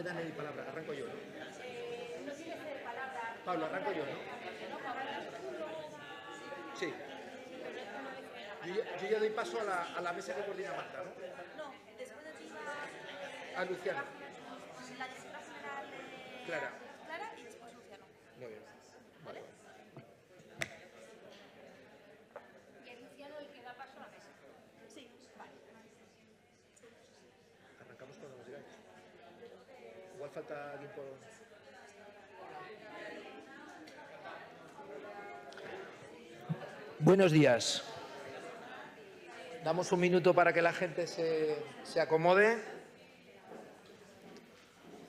me dan ni palabra. Arranco yo, ¿no? No tiene palabra. Pablo, arranco yo, ¿no? Sí. Yo ya doy paso a la mesa que coordina Marta, ¿no? No, después de ti va A Luciano. la directora general Clara. Clara y después Luciano. Muy bien. Vale. Y es Luciano el que da paso a la mesa. Sí, vale. Arrancamos cuando nos digáis. Igual falta alguien por... Buenos días. Damos un minuto para que la gente se acomode.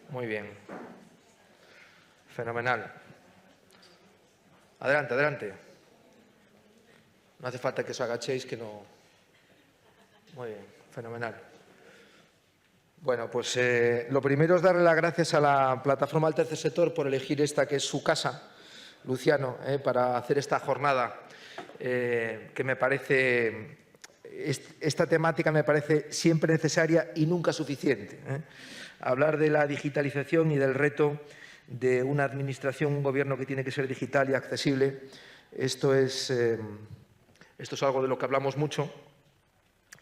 Muy bien. Fenomenal. Adelante, adelante. No hace falta que os agachéis, que no... Muy bien, fenomenal. Bueno, pues lo primero es darle las gracias a la Plataforma del Tercer Sector por elegir esta que es su casa, Luciano, para hacer esta jornada que me parece... Esta temática me parece siempre necesaria y nunca suficiente. Hablar de la digitalización y del reto de una administración, un gobierno que tiene que ser digital y accesible, esto es algo de lo que hablamos mucho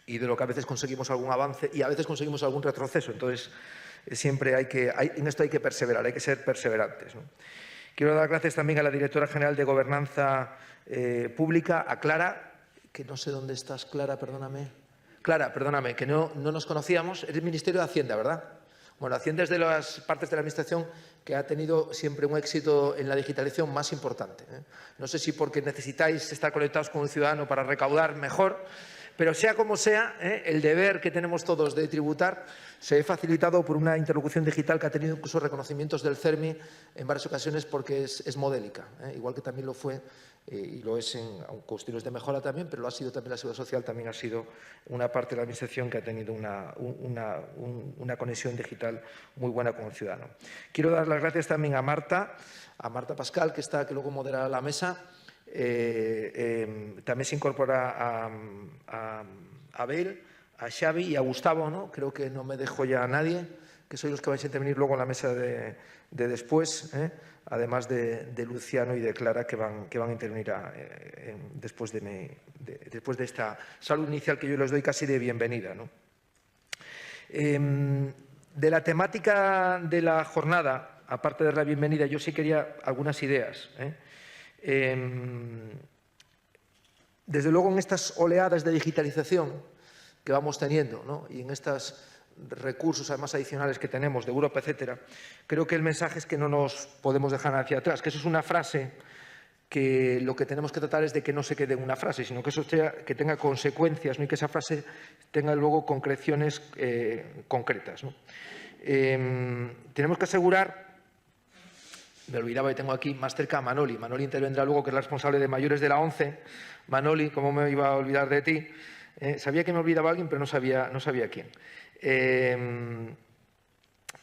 y de lo que a veces conseguimos algún avance y a veces conseguimos algún retroceso. Entonces, siempre en esto hay que perseverar, hay que ser perseverantes, ¿no? Quiero dar gracias también a la Directora General de Gobernanza Pública, a Clara, que no sé dónde estás, Clara, perdóname. Clara, perdóname, que no nos conocíamos. Eres Ministerio de Hacienda, ¿verdad? Bueno, Hacienda es de las partes de la Administración que ha tenido siempre un éxito en la digitalización más importante. No sé si porque necesitáis estar conectados con un ciudadano para recaudar mejor, pero sea como sea, el deber que tenemos todos de tributar se ve facilitado por una interlocución digital que ha tenido incluso reconocimientos del CERMI en varias ocasiones porque es modélica, igual que también lo fue y lo es en cuestiones de mejora también, pero lo ha sido también la Seguridad Social, también ha sido una parte de la Administración que ha tenido una conexión digital muy buena con el ciudadano. Quiero dar las gracias también a Marta Pascal, que luego moderará la mesa. También se incorpora a Abel, a Xavi y a Gustavo, ¿no? Creo que no me dejo ya a nadie, que sois los que vais a intervenir luego en la mesa de después, además de Luciano y de Clara, que van a intervenir después de esta salud inicial que yo les doy casi de bienvenida, ¿no? De la temática de la jornada, aparte de la bienvenida, yo sí quería algunas ideas, desde luego en estas oleadas de digitalización que vamos teniendo, ¿no? Y en estos recursos además adicionales que tenemos de Europa, etcétera, creo que el mensaje es que no nos podemos dejar hacia atrás, que eso es una frase que lo que tenemos que tratar es de que no se quede en una frase, sino que eso que tenga consecuencias, ¿no? Y que esa frase tenga luego concreciones concretas, ¿no? Tenemos que asegurar... Me olvidaba y tengo aquí más cerca a Manoli. Manoli intervendrá luego, que es la responsable de mayores de la ONCE. Manoli, ¿cómo me iba a olvidar de ti? Sabía que me olvidaba alguien, pero no sabía quién.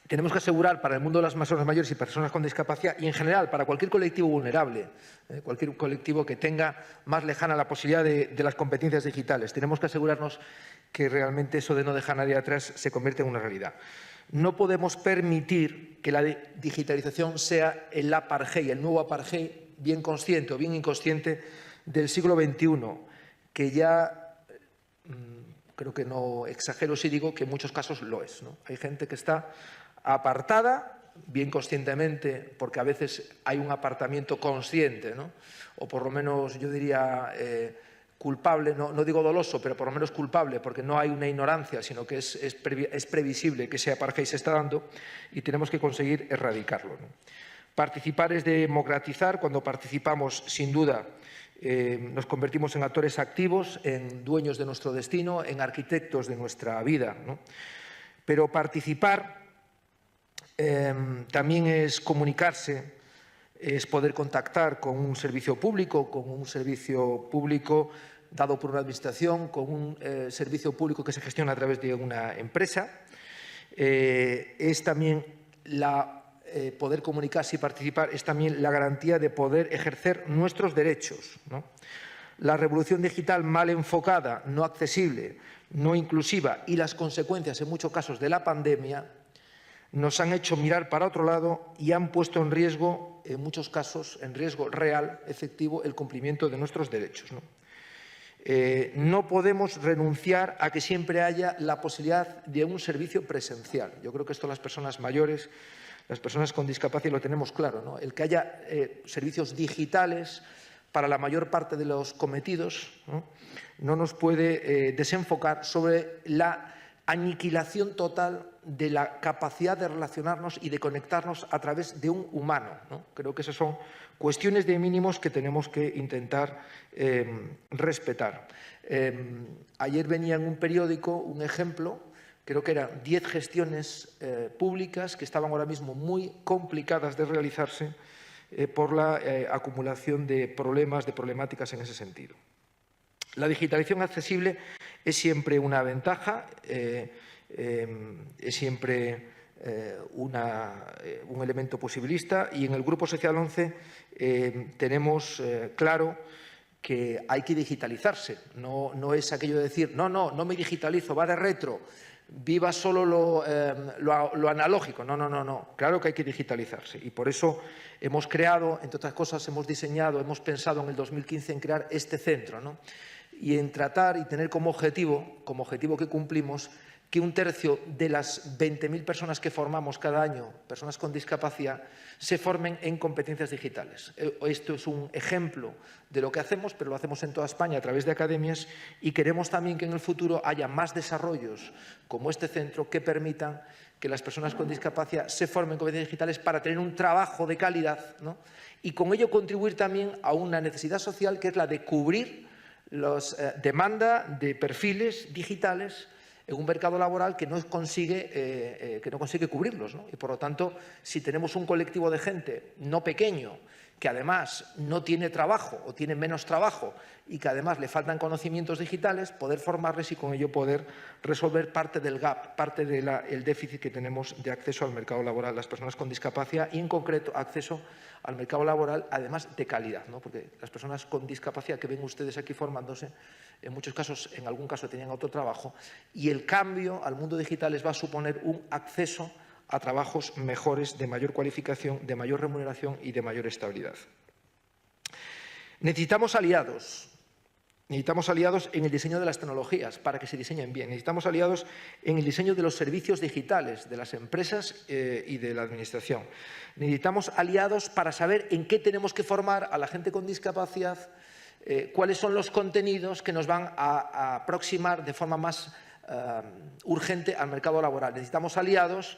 Tenemos que asegurar para el mundo de las personas mayores y personas con discapacidad y en general para cualquier colectivo vulnerable, cualquier colectivo que tenga más lejana la posibilidad de las competencias digitales, tenemos que asegurarnos que realmente eso de no dejar a nadie atrás se convierte en una realidad. No podemos permitir que la digitalización sea el apartheid, el nuevo apartheid bien consciente o bien inconsciente del siglo XXI, que ya, creo que no exagero si digo que en muchos casos lo es, ¿no? Hay gente que está apartada, bien conscientemente, porque a veces hay un apartamiento consciente, ¿no? O por lo menos yo diría culpable, no digo doloso, pero por lo menos culpable, porque no hay una ignorancia, sino que es previsible que ese apartheid se está dando y tenemos que conseguir erradicarlo, ¿no? Participar es democratizar. Cuando participamos, sin duda, nos convertimos en actores activos, en dueños de nuestro destino, en arquitectos de nuestra vida, ¿no? Pero participar también es comunicarse, es poder contactar con un servicio público dado por una administración, con un servicio público que se gestiona a través de una empresa. Es también poder comunicarse y participar, es también la garantía de poder ejercer nuestros derechos, ¿no? La revolución digital mal enfocada, no accesible, no inclusiva y las consecuencias en muchos casos de la pandemia nos han hecho mirar para otro lado y han puesto en riesgo, en muchos casos, en riesgo real, efectivo, el cumplimiento de nuestros derechos, ¿no? No podemos renunciar a que siempre haya la posibilidad de un servicio presencial. Yo creo que esto las personas mayores, las personas con discapacidad lo tenemos claro, ¿no? El que haya servicios digitales para la mayor parte de los cometidos, no nos puede desenfocar sobre la aniquilación total de la capacidad de relacionarnos y de conectarnos a través de un humano, ¿no? Creo que esas son cuestiones de mínimos que tenemos que intentar respetar. Ayer venía en un periódico un ejemplo, creo que eran 10 gestiones públicas que estaban ahora mismo muy complicadas de realizarse por la acumulación de problemas, de problemáticas en ese sentido. La digitalización accesible es siempre una ventaja, es siempre un elemento posibilista, y en el Grupo Social 11 tenemos claro que hay que digitalizarse. No es aquello de decir, no me digitalizo, va de retro, viva solo lo analógico. No. Claro que hay que digitalizarse, y por eso hemos creado, entre otras cosas, hemos diseñado, hemos pensado en el 2015 en crear este centro, ¿no? Y en tratar y tener como objetivo que cumplimos, que 1/3 de las 20.000 personas que formamos cada año, personas con discapacidad, se formen en competencias digitales. Esto es un ejemplo de lo que hacemos, pero lo hacemos en toda España a través de academias, y queremos también que en el futuro haya más desarrollos como este centro que permitan que las personas con discapacidad se formen en competencias digitales para tener un trabajo de calidad, ¿no? Y con ello contribuir también a una necesidad social, que es la de cubrir la demanda de perfiles digitales en un mercado laboral que no consigue cubrirlos, ¿no? Y, por lo tanto, si tenemos un colectivo de gente no pequeño que además no tiene trabajo o tiene menos trabajo y que además le faltan conocimientos digitales, poder formarles y con ello poder resolver parte del gap, parte del déficit que tenemos de acceso al mercado laboral, las personas con discapacidad, y en concreto acceso al mercado laboral, además de calidad, ¿no? Porque las personas con discapacidad que ven ustedes aquí formándose, en muchos casos, en algún caso tenían otro trabajo, y el cambio al mundo digital les va a suponer un acceso a trabajos mejores, de mayor cualificación, de mayor remuneración y de mayor estabilidad. Necesitamos aliados. Necesitamos aliados en el diseño de las tecnologías para que se diseñen bien. Necesitamos aliados en el diseño de los servicios digitales de las empresas y de la administración. Necesitamos aliados para saber en qué tenemos que formar a la gente con discapacidad, cuáles son los contenidos que nos van a aproximar de forma más urgente al mercado laboral. Necesitamos aliados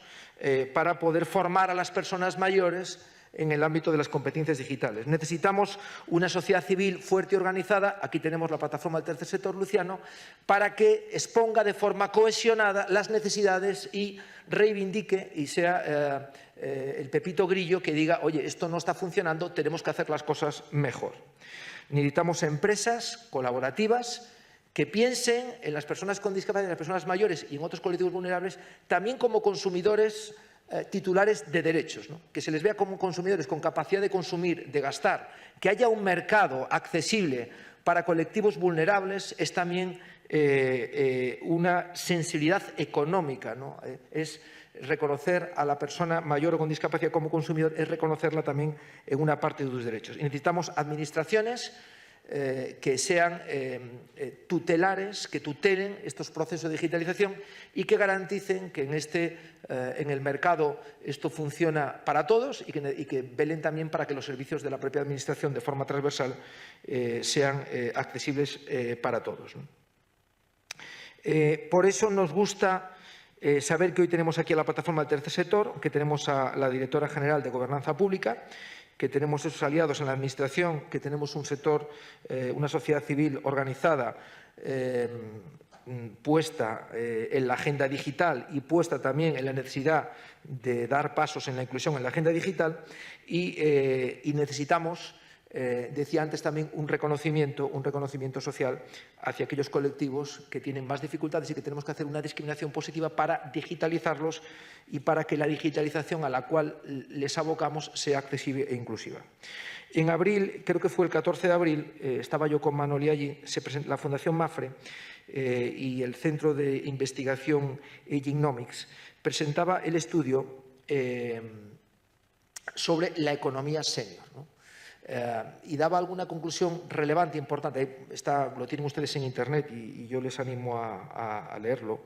para poder formar a las personas mayores en el ámbito de las competencias digitales. Necesitamos una sociedad civil fuerte y organizada, aquí tenemos la plataforma del tercer sector, Luciano, para que exponga de forma cohesionada las necesidades y reivindique y sea el Pepito Grillo que diga, oye, esto no está funcionando, tenemos que hacer las cosas mejor. Necesitamos empresas colaborativas que piensen en las personas con discapacidad, en las personas mayores y en otros colectivos vulnerables, también como consumidores titulares de derechos, ¿no? Que se les vea como consumidores con capacidad de consumir, de gastar, que haya un mercado accesible para colectivos vulnerables, es también una sensibilidad económica, ¿no? Es reconocer a la persona mayor o con discapacidad como consumidor, es reconocerla también en una parte de sus derechos. Y necesitamos administraciones que sean tutelares, que tutelen estos procesos de digitalización y que garanticen que en el mercado esto funciona para todos y que velen también para que los servicios de la propia administración de forma transversal sean accesibles para todos, ¿no? Por eso nos gusta saber que hoy tenemos aquí a la plataforma del tercer sector, que tenemos a la directora general de Gobernanza Pública, que tenemos esos aliados en la Administración, que tenemos un sector, una sociedad civil organizada, puesta en la agenda digital y puesta también en la necesidad de dar pasos en la inclusión en la agenda digital, y necesitamos, decía antes también, un reconocimiento social hacia aquellos colectivos que tienen más dificultades y que tenemos que hacer una discriminación positiva para digitalizarlos y para que la digitalización a la cual les abocamos sea accesible e inclusiva. En abril, creo que fue el 14 de abril, estaba yo con Manoli allí, se presentó la Fundación MAFRE y el Centro de Investigación Agingnomics presentaba el estudio sobre la economía senior, ¿no? Y daba alguna conclusión relevante, importante. Lo tienen ustedes en Internet y yo les animo a leerlo.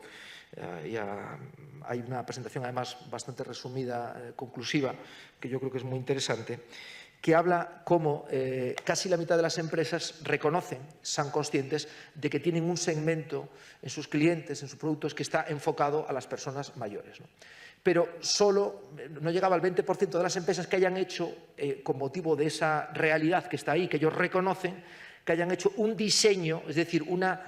Hay una presentación, además, bastante resumida, conclusiva, que yo creo que es muy interesante, que habla cómo casi la mitad de las empresas reconocen, son conscientes de que tienen un segmento en sus clientes, en sus productos, que está enfocado a las personas mayores, ¿no? Pero no llegaba al 20% de las empresas que hayan hecho, con motivo de esa realidad que está ahí, que ellos reconocen, que hayan hecho un diseño, es decir, una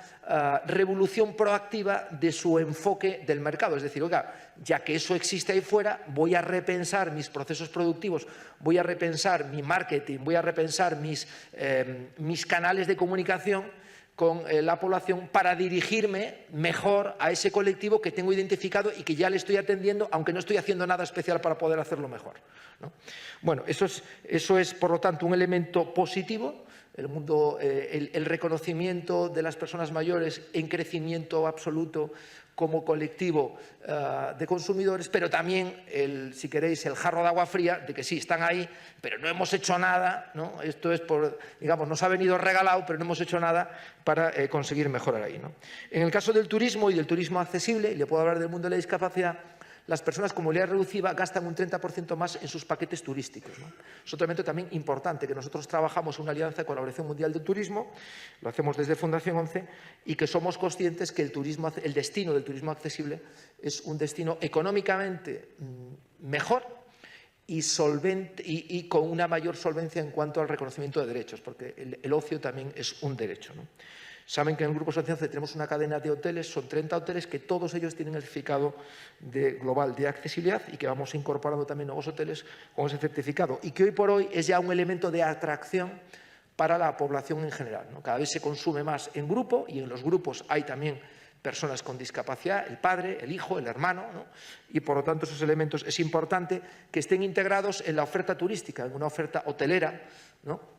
revolución proactiva de su enfoque del mercado. Es decir, oiga, ya que eso existe ahí fuera, voy a repensar mis procesos productivos, voy a repensar mi marketing, voy a repensar mis canales de comunicación con la población para dirigirme mejor a ese colectivo que tengo identificado y que ya le estoy atendiendo, aunque no estoy haciendo nada especial para poder hacerlo mejor, ¿no? Bueno, eso es, por lo tanto, un elemento positivo. El reconocimiento de las personas mayores en crecimiento absoluto como colectivo de consumidores, pero también, si queréis, el jarro de agua fría de que sí, están ahí, pero no hemos hecho nada, ¿no? Esto es digamos, nos ha venido regalado, pero no hemos hecho nada para conseguir mejorar ahí, ¿no? En el caso del turismo y del turismo accesible, y le puedo hablar del mundo de la discapacidad, las personas con movilidad reducida gastan un 30% más en sus paquetes turísticos, ¿no? Es otro elemento también importante, que nosotros trabajamos en una alianza de colaboración mundial del turismo, lo hacemos desde Fundación 11, y que somos conscientes que el destino del turismo accesible es un destino económicamente mejor y solvente y con una mayor solvencia en cuanto al reconocimiento de derechos, porque el ocio también es un derecho, ¿no? Saben que en el Grupo Social tenemos una cadena de hoteles, son 30 hoteles que todos ellos tienen el certificado global de accesibilidad y que vamos incorporando también nuevos hoteles con ese certificado y que hoy por hoy es ya un elemento de atracción para la población en general, ¿no? Cada vez se consume más en grupo y en los grupos hay también personas con discapacidad, el padre, el hijo, el hermano, ¿no? Y por lo tanto esos elementos es importante que estén integrados en la oferta turística, en una oferta hotelera, ¿no?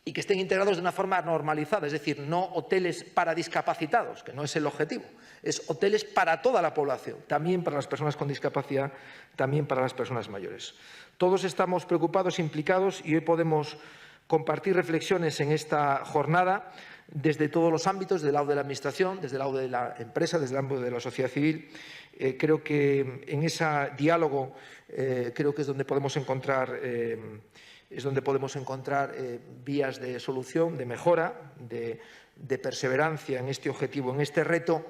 Y que estén integrados de una forma normalizada, es decir, no hoteles para discapacitados, que no es el objetivo, es hoteles para toda la población, también para las personas con discapacidad, también para las personas mayores. Todos estamos preocupados, implicados y hoy podemos compartir reflexiones en esta jornada desde todos los ámbitos, desde el lado de la Administración, desde el lado de la empresa, desde el ámbito de la sociedad civil. Creo que en ese diálogo creo que es donde podemos encontrar vías de solución, de mejora, de perseverancia en este objetivo, en este reto,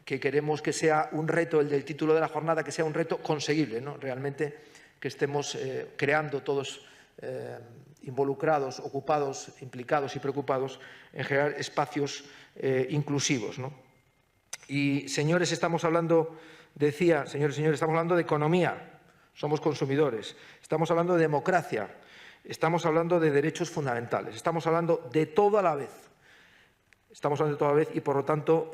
que queremos que sea un reto, el del título de la jornada, que sea un reto conseguible, ¿no? Realmente que estemos creando todos involucrados, ocupados, implicados y preocupados en generar espacios inclusivos, ¿no? Y, señores, estamos hablando de economía, somos consumidores, estamos hablando de democracia, estamos hablando de derechos fundamentales, estamos hablando de todo a la vez. Y, por lo tanto,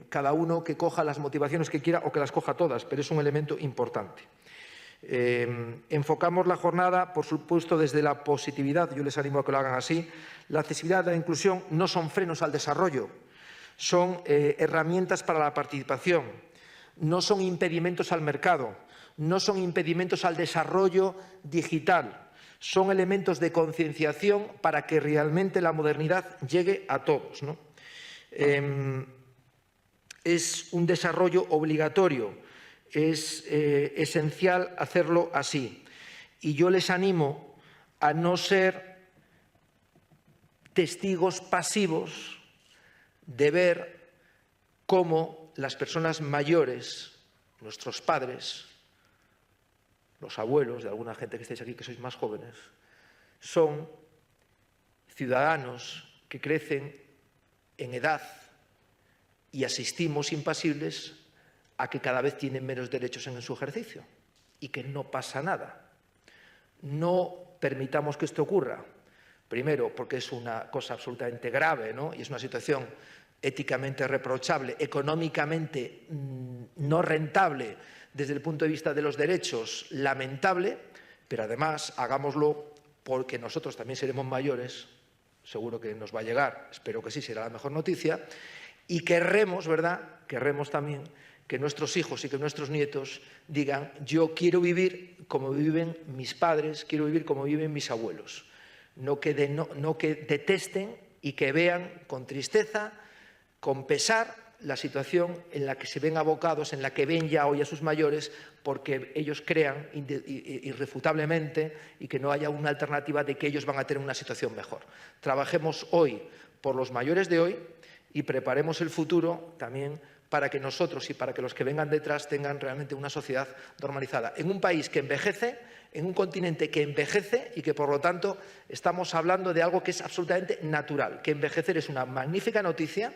cada uno que coja las motivaciones que quiera o que las coja todas, pero es un elemento importante. Enfocamos la jornada, por supuesto, desde la positividad. Yo les animo a que lo hagan así. La accesibilidad y la inclusión no son frenos al desarrollo, son herramientas para la participación, no son impedimentos al mercado, no son impedimentos al desarrollo digital. Son elementos de concienciación para que realmente la modernidad llegue a todos, ¿no? Es un desarrollo obligatorio, es esencial hacerlo así. Y yo les animo a no ser testigos pasivos de ver cómo las personas mayores, nuestros padres, los abuelos de alguna gente que estáis aquí, que sois más jóvenes, son ciudadanos que crecen en edad y asistimos impasibles a que cada vez tienen menos derechos en su ejercicio y que no pasa nada. No permitamos que esto ocurra. Primero, porque es una cosa absolutamente grave, ¿no? Y es una situación éticamente reprochable, económicamente no rentable, desde el punto de vista de los derechos, lamentable, pero además hagámoslo porque nosotros también seremos mayores, seguro que nos va a llegar, espero que sí, será la mejor noticia, y querremos, ¿verdad?, querremos también que nuestros hijos y que nuestros nietos digan: yo quiero vivir como viven mis padres, quiero vivir como viven mis abuelos. No que detesten y que vean con tristeza, con pesar, la situación en la que se ven abocados, en la que ven ya hoy a sus mayores, porque ellos crean irrefutablemente y que no haya una alternativa de que ellos van a tener una situación mejor. Trabajemos hoy por los mayores de hoy y preparemos el futuro también para que nosotros y para que los que vengan detrás tengan realmente una sociedad normalizada. En un país que envejece, en un continente que envejece y que, por lo tanto, estamos hablando de algo que es absolutamente natural, que envejecer es una magnífica noticia,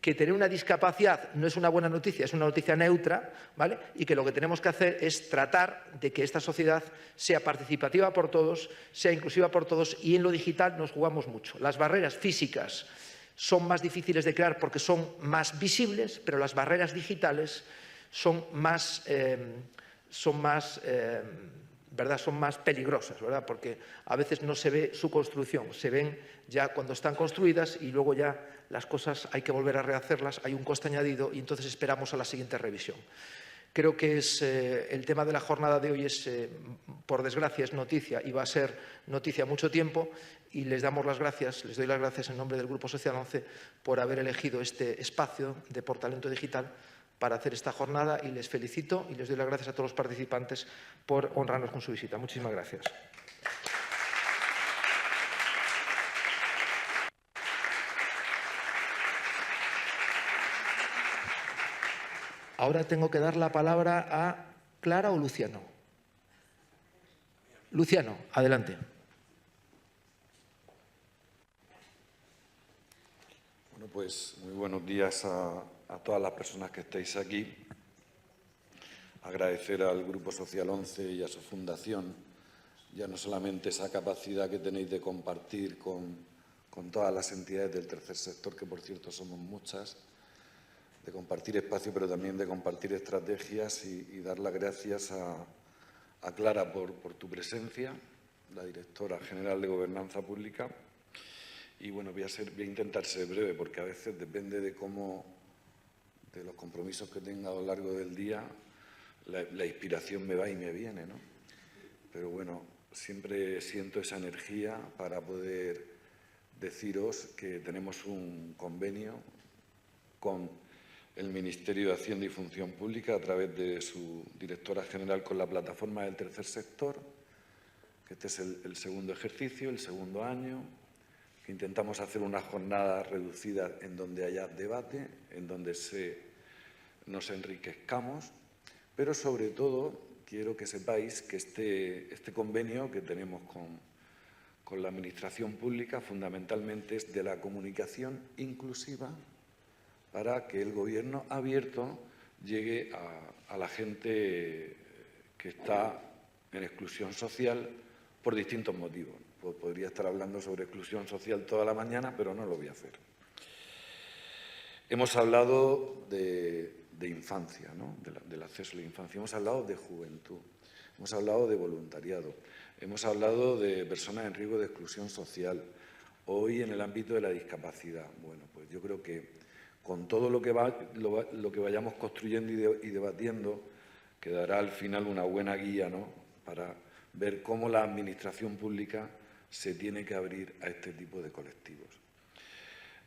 que tener una discapacidad no es una buena noticia, es una noticia neutra, ¿vale? Y que lo que tenemos que hacer es tratar de que esta sociedad sea participativa por todos, sea inclusiva por todos, y en lo digital nos jugamos mucho. Las barreras físicas son más difíciles de crear porque son más visibles, pero las barreras digitales son más peligrosas, ¿verdad? Porque a veces no se ve su construcción, se ven ya cuando están construidas y luego ya las cosas hay que volver a rehacerlas, hay un coste añadido y entonces esperamos a la siguiente revisión. Creo que el tema de la jornada de hoy es, por desgracia, es noticia y va a ser noticia mucho tiempo, y les doy las gracias en nombre del Grupo Social 11 por haber elegido este espacio de Por Talento Digital para hacer esta jornada, y les felicito y les doy las gracias a todos los participantes por honrarnos con su visita. Muchísimas gracias. Ahora tengo que dar la palabra a Clara o Luciano. Luciano, adelante. Bueno, pues muy buenos días a todas las personas que estáis aquí. Agradecer al Grupo Social 11 y a su fundación ya no solamente esa capacidad que tenéis de compartir con todas las entidades del tercer sector, que por cierto somos muchas, de compartir espacio, pero también de compartir estrategias, y dar las gracias a Clara por tu presencia, la directora general de Gobernanza Pública. Y bueno, voy a intentar ser breve, porque a veces depende de los compromisos que tenga a lo largo del día, la inspiración me va y me viene, ¿no? Pero bueno, siempre siento esa energía para poder deciros que tenemos un convenio con el Ministerio de Hacienda y Función Pública, a través de su directora general, con la plataforma del tercer sector, que este es el segundo ejercicio, el segundo año, que intentamos hacer una jornada reducida en donde haya debate, en donde nos enriquezcamos, pero sobre todo quiero que sepáis que este convenio que tenemos con la Administración Pública fundamentalmente es de la comunicación inclusiva, para que el Gobierno abierto llegue a la gente que está en exclusión social por distintos motivos. Podría estar hablando sobre exclusión social toda la mañana, pero no lo voy a hacer. Hemos hablado de infancia, ¿no? Del acceso a la infancia. Hemos hablado de juventud. Hemos hablado de voluntariado. Hemos hablado de personas en riesgo de exclusión social. Hoy, en el ámbito de la discapacidad. Bueno, pues yo creo que con todo lo que vayamos construyendo y debatiendo, quedará al final una buena guía, ¿no?, para ver cómo la Administración Pública se tiene que abrir a este tipo de colectivos.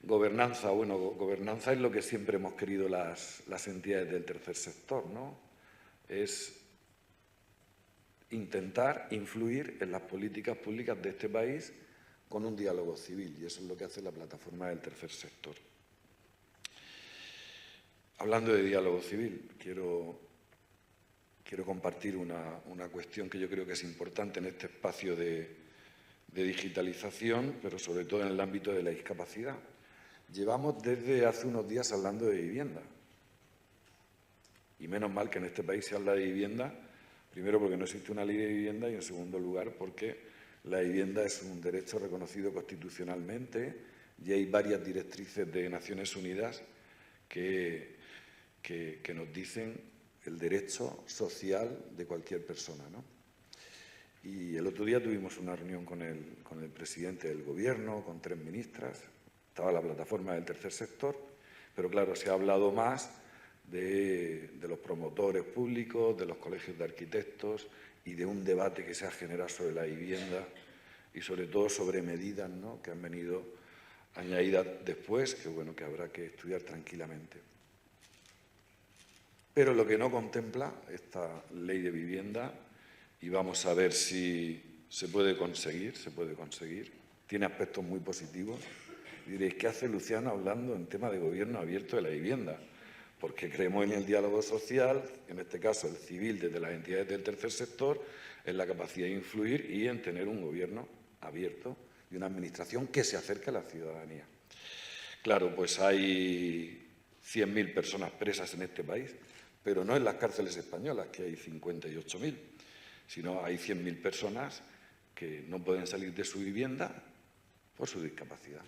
Gobernanza, bueno, gobernanza es lo que siempre hemos querido las entidades del tercer sector, ¿no? Es intentar influir en las políticas públicas de este país con un diálogo civil, y eso es lo que hace la plataforma del tercer sector. Hablando de diálogo civil, quiero compartir una cuestión que yo creo que es importante en este espacio de digitalización, pero sobre todo en el ámbito de la discapacidad. Llevamos desde hace unos días hablando de vivienda. Y menos mal que en este país se habla de vivienda, primero porque no existe una ley de vivienda, y en segundo lugar porque la vivienda es un derecho reconocido constitucionalmente, y hay varias directrices de Naciones Unidas que nos dicen el derecho social de cualquier persona, ¿no? Y el otro día tuvimos una reunión con el presidente del Gobierno, con 3 ministras, estaba la plataforma del tercer sector, pero claro, se ha hablado más de los promotores públicos, de los colegios de arquitectos y de un debate que se ha generado sobre la vivienda y sobre todo sobre medidas, ¿no?, que han venido añadidas después, que bueno, que habrá que estudiar tranquilamente. Pero lo que no contempla esta ley de vivienda, y vamos a ver si se puede conseguir, tiene aspectos muy positivos. Diréis, ¿qué hace Luciano hablando en tema de gobierno abierto de la vivienda? Porque creemos en el diálogo social, en este caso el civil desde las entidades del tercer sector, en la capacidad de influir y en tener un gobierno abierto y una administración que se acerque a la ciudadanía. Claro, pues hay 100.000 personas presas en este país, pero no en las cárceles españolas, que hay 58.000, sino hay 100.000 personas que no pueden salir de su vivienda por su discapacidad.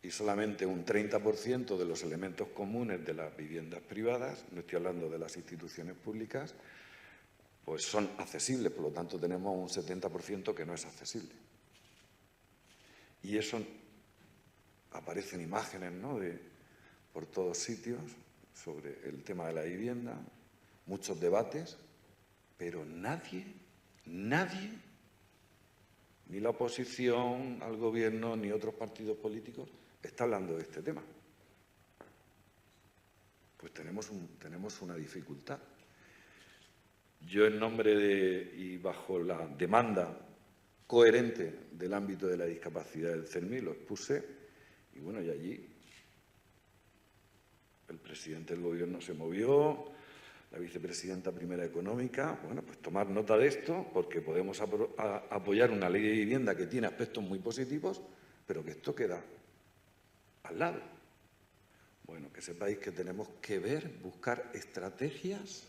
Y solamente un 30% de los elementos comunes de las viviendas privadas, no estoy hablando de las instituciones públicas, pues son accesibles, por lo tanto tenemos un 70% que no es accesible. Y eso aparecen imágenes, ¿no?, por todos sitios sobre el tema de la vivienda, muchos debates, pero nadie, ni la oposición al gobierno, ni otros partidos políticos, está hablando de este tema. Pues tenemos una dificultad. Yo, en nombre y bajo la demanda coherente del ámbito de la discapacidad del CERMI, lo expuse, y bueno, y allí el presidente del Gobierno se movió, la vicepresidenta primera económica, bueno, pues tomar nota de esto, porque podemos apoyar una ley de vivienda que tiene aspectos muy positivos, pero que esto queda al lado. Bueno, que sepáis que tenemos que buscar estrategias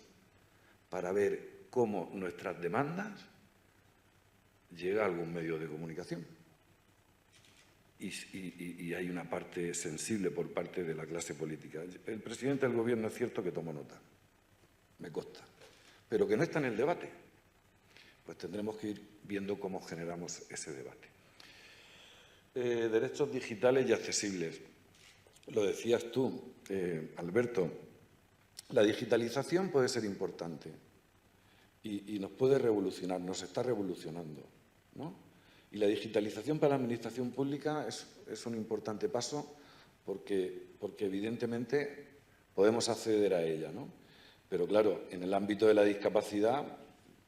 para ver cómo nuestras demandas llegan a algún medio de comunicación. Y hay una parte sensible por parte de la clase política. El presidente del Gobierno es cierto que tomó nota, me consta, pero que no está en el debate. Pues tendremos que ir viendo cómo generamos ese debate. Derechos digitales y accesibles. Lo decías tú, Alberto, la digitalización puede ser importante y nos puede revolucionar, nos está revolucionando, ¿no? Y la digitalización para la administración pública es un importante paso porque evidentemente podemos acceder a ella, ¿no? Pero claro, en el ámbito de la discapacidad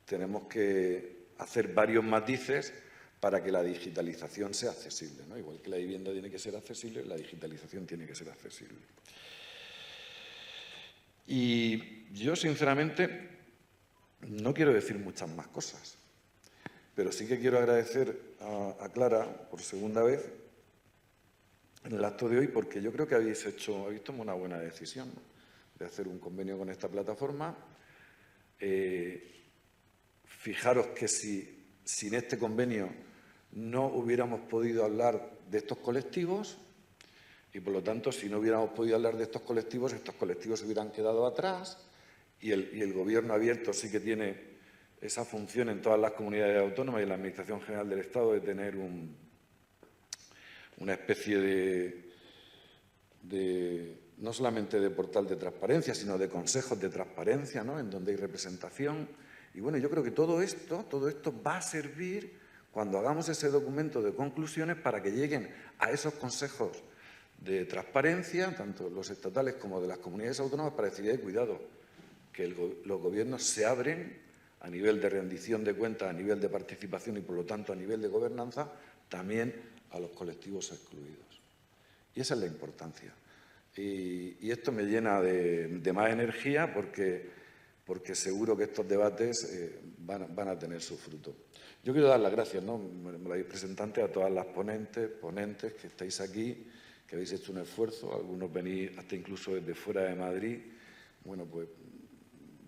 tenemos que hacer varios matices para que la digitalización sea accesible, ¿no? Igual que la vivienda tiene que ser accesible, la digitalización tiene que ser accesible. Y yo, sinceramente, no quiero decir muchas más cosas, pero sí que quiero agradecer a Clara por segunda vez en el acto de hoy, porque yo creo que habéis tomado una buena decisión, ¿no?, de hacer un convenio con esta plataforma. Fijaros que si sin este convenio no hubiéramos podido hablar de estos colectivos y, por lo tanto, si no hubiéramos podido hablar de estos colectivos se hubieran quedado atrás y el Gobierno abierto sí que tiene esa función en todas las comunidades autónomas y en la Administración General del Estado de tener una especie de no solamente de portal de transparencia, sino de consejos de transparencia, ¿no?, en donde hay representación. Y bueno, yo creo que todo esto va a servir cuando hagamos ese documento de conclusiones para que lleguen a esos consejos de transparencia, tanto los estatales como de las comunidades autónomas, para decir, cuidado, que los gobiernos se abren a nivel de rendición de cuentas, a nivel de participación y, por lo tanto, a nivel de gobernanza, también a los colectivos excluidos. Y esa es la importancia. Y esto me llena de más energía porque seguro que estos debates van a tener su fruto. Yo quiero dar las gracias, ¿no?, me lo habéis presentado, a todas las ponentes que estáis aquí, que habéis hecho un esfuerzo, algunos venís hasta incluso desde fuera de Madrid. Bueno, pues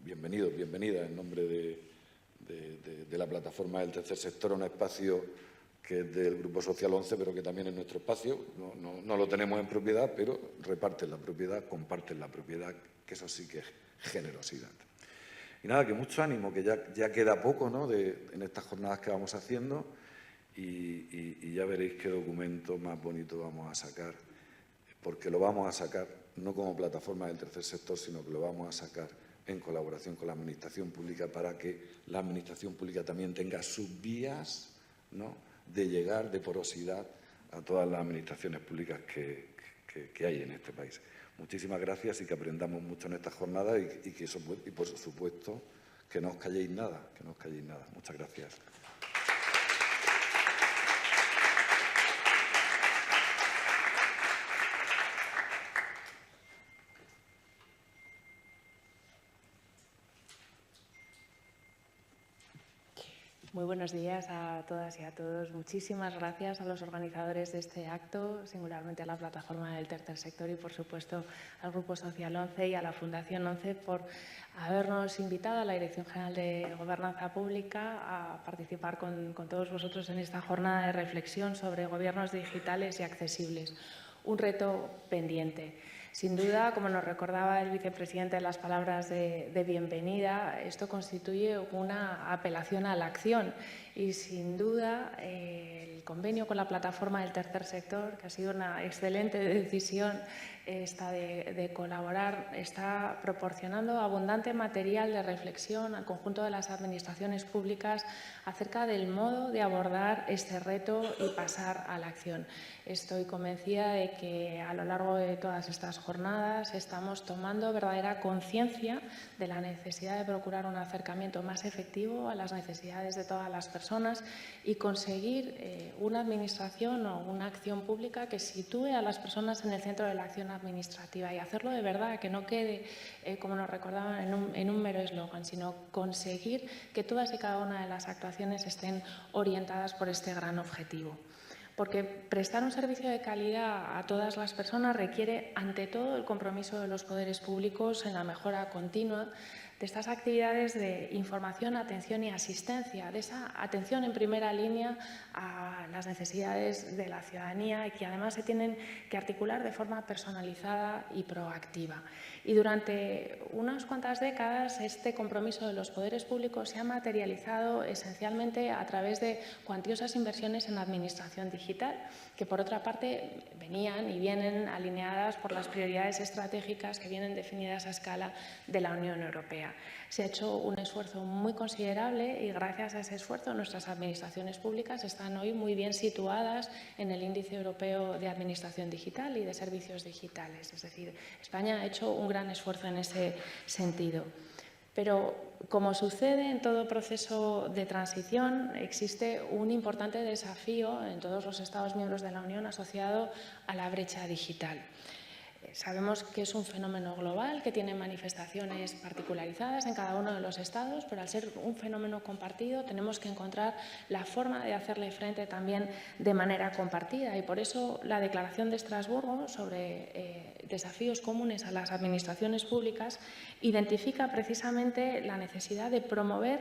bienvenidos, bienvenidas en nombre de la plataforma del tercer sector, a un espacio que es del Grupo Social 11, pero que también es nuestro espacio. No lo tenemos en propiedad, pero reparten la propiedad, comparten la propiedad, que eso sí que es generosidad. Y nada, que mucho ánimo, que ya queda poco, ¿no?, en estas jornadas que vamos haciendo y ya veréis qué documento más bonito vamos a sacar, porque lo vamos a sacar no como plataforma del tercer sector, sino que lo vamos a sacar en colaboración con la Administración Pública para que la Administración Pública también tenga sus vías, ¿no?, de llegar, de porosidad a todas las administraciones públicas que hay en este país. Muchísimas gracias y que aprendamos mucho en esta jornada y por supuesto, que no os calléis nada, que no os calléis nada. Muchas gracias. Muy buenos días a todas y a todos. Muchísimas gracias a los organizadores de este acto, singularmente a la Plataforma del Tercer Sector y, por supuesto, al Grupo Social 11 y a la Fundación 11 por habernos invitado a la Dirección General de Gobernanza Pública a participar con todos vosotros en esta jornada de reflexión sobre gobiernos digitales y accesibles. Un reto pendiente. Sin duda, como nos recordaba el vicepresidente en las palabras de bienvenida, esto constituye una apelación a la acción y, sin duda, el convenio con la Plataforma del Tercer Sector, que ha sido una excelente decisión esta de colaborar, está proporcionando abundante material de reflexión al conjunto de las administraciones públicas acerca del modo de abordar este reto y pasar a la acción. Estoy convencida de que a lo largo de todas estas jornadas estamos tomando verdadera conciencia de la necesidad de procurar un acercamiento más efectivo a las necesidades de todas las personas y conseguir una administración o una acción pública que sitúe a las personas en el centro de la acción administrativa y hacerlo de verdad, que no quede, como nos recordaban, en un mero eslogan, sino conseguir que todas y cada una de las actuaciones estén orientadas por este gran objetivo. Porque prestar un servicio de calidad a todas las personas requiere, ante todo, el compromiso de los poderes públicos en la mejora continua de estas actividades de información, atención y asistencia, de esa atención en primera línea a las necesidades de la ciudadanía y que además se tienen que articular de forma personalizada y proactiva. Y durante unas cuantas décadas este compromiso de los poderes públicos se ha materializado esencialmente a través de cuantiosas inversiones en administración digital, que por otra parte venían y vienen alineadas por las prioridades estratégicas que vienen definidas a escala de la Unión Europea. Se ha hecho un esfuerzo muy considerable y gracias a ese esfuerzo nuestras administraciones públicas están hoy muy bien situadas en el Índice Europeo de Administración Digital y de Servicios Digitales. Es decir, España ha hecho un gran esfuerzo en ese sentido. Pero, como sucede en todo proceso de transición, existe un importante desafío en todos los Estados miembros de la Unión asociado a la brecha digital. Sabemos que es un fenómeno global que tiene manifestaciones particularizadas en cada uno de los estados, pero al ser un fenómeno compartido tenemos que encontrar la forma de hacerle frente también de manera compartida y por eso la Declaración de Estrasburgo sobre desafíos comunes a las administraciones públicas identifica precisamente la necesidad de promover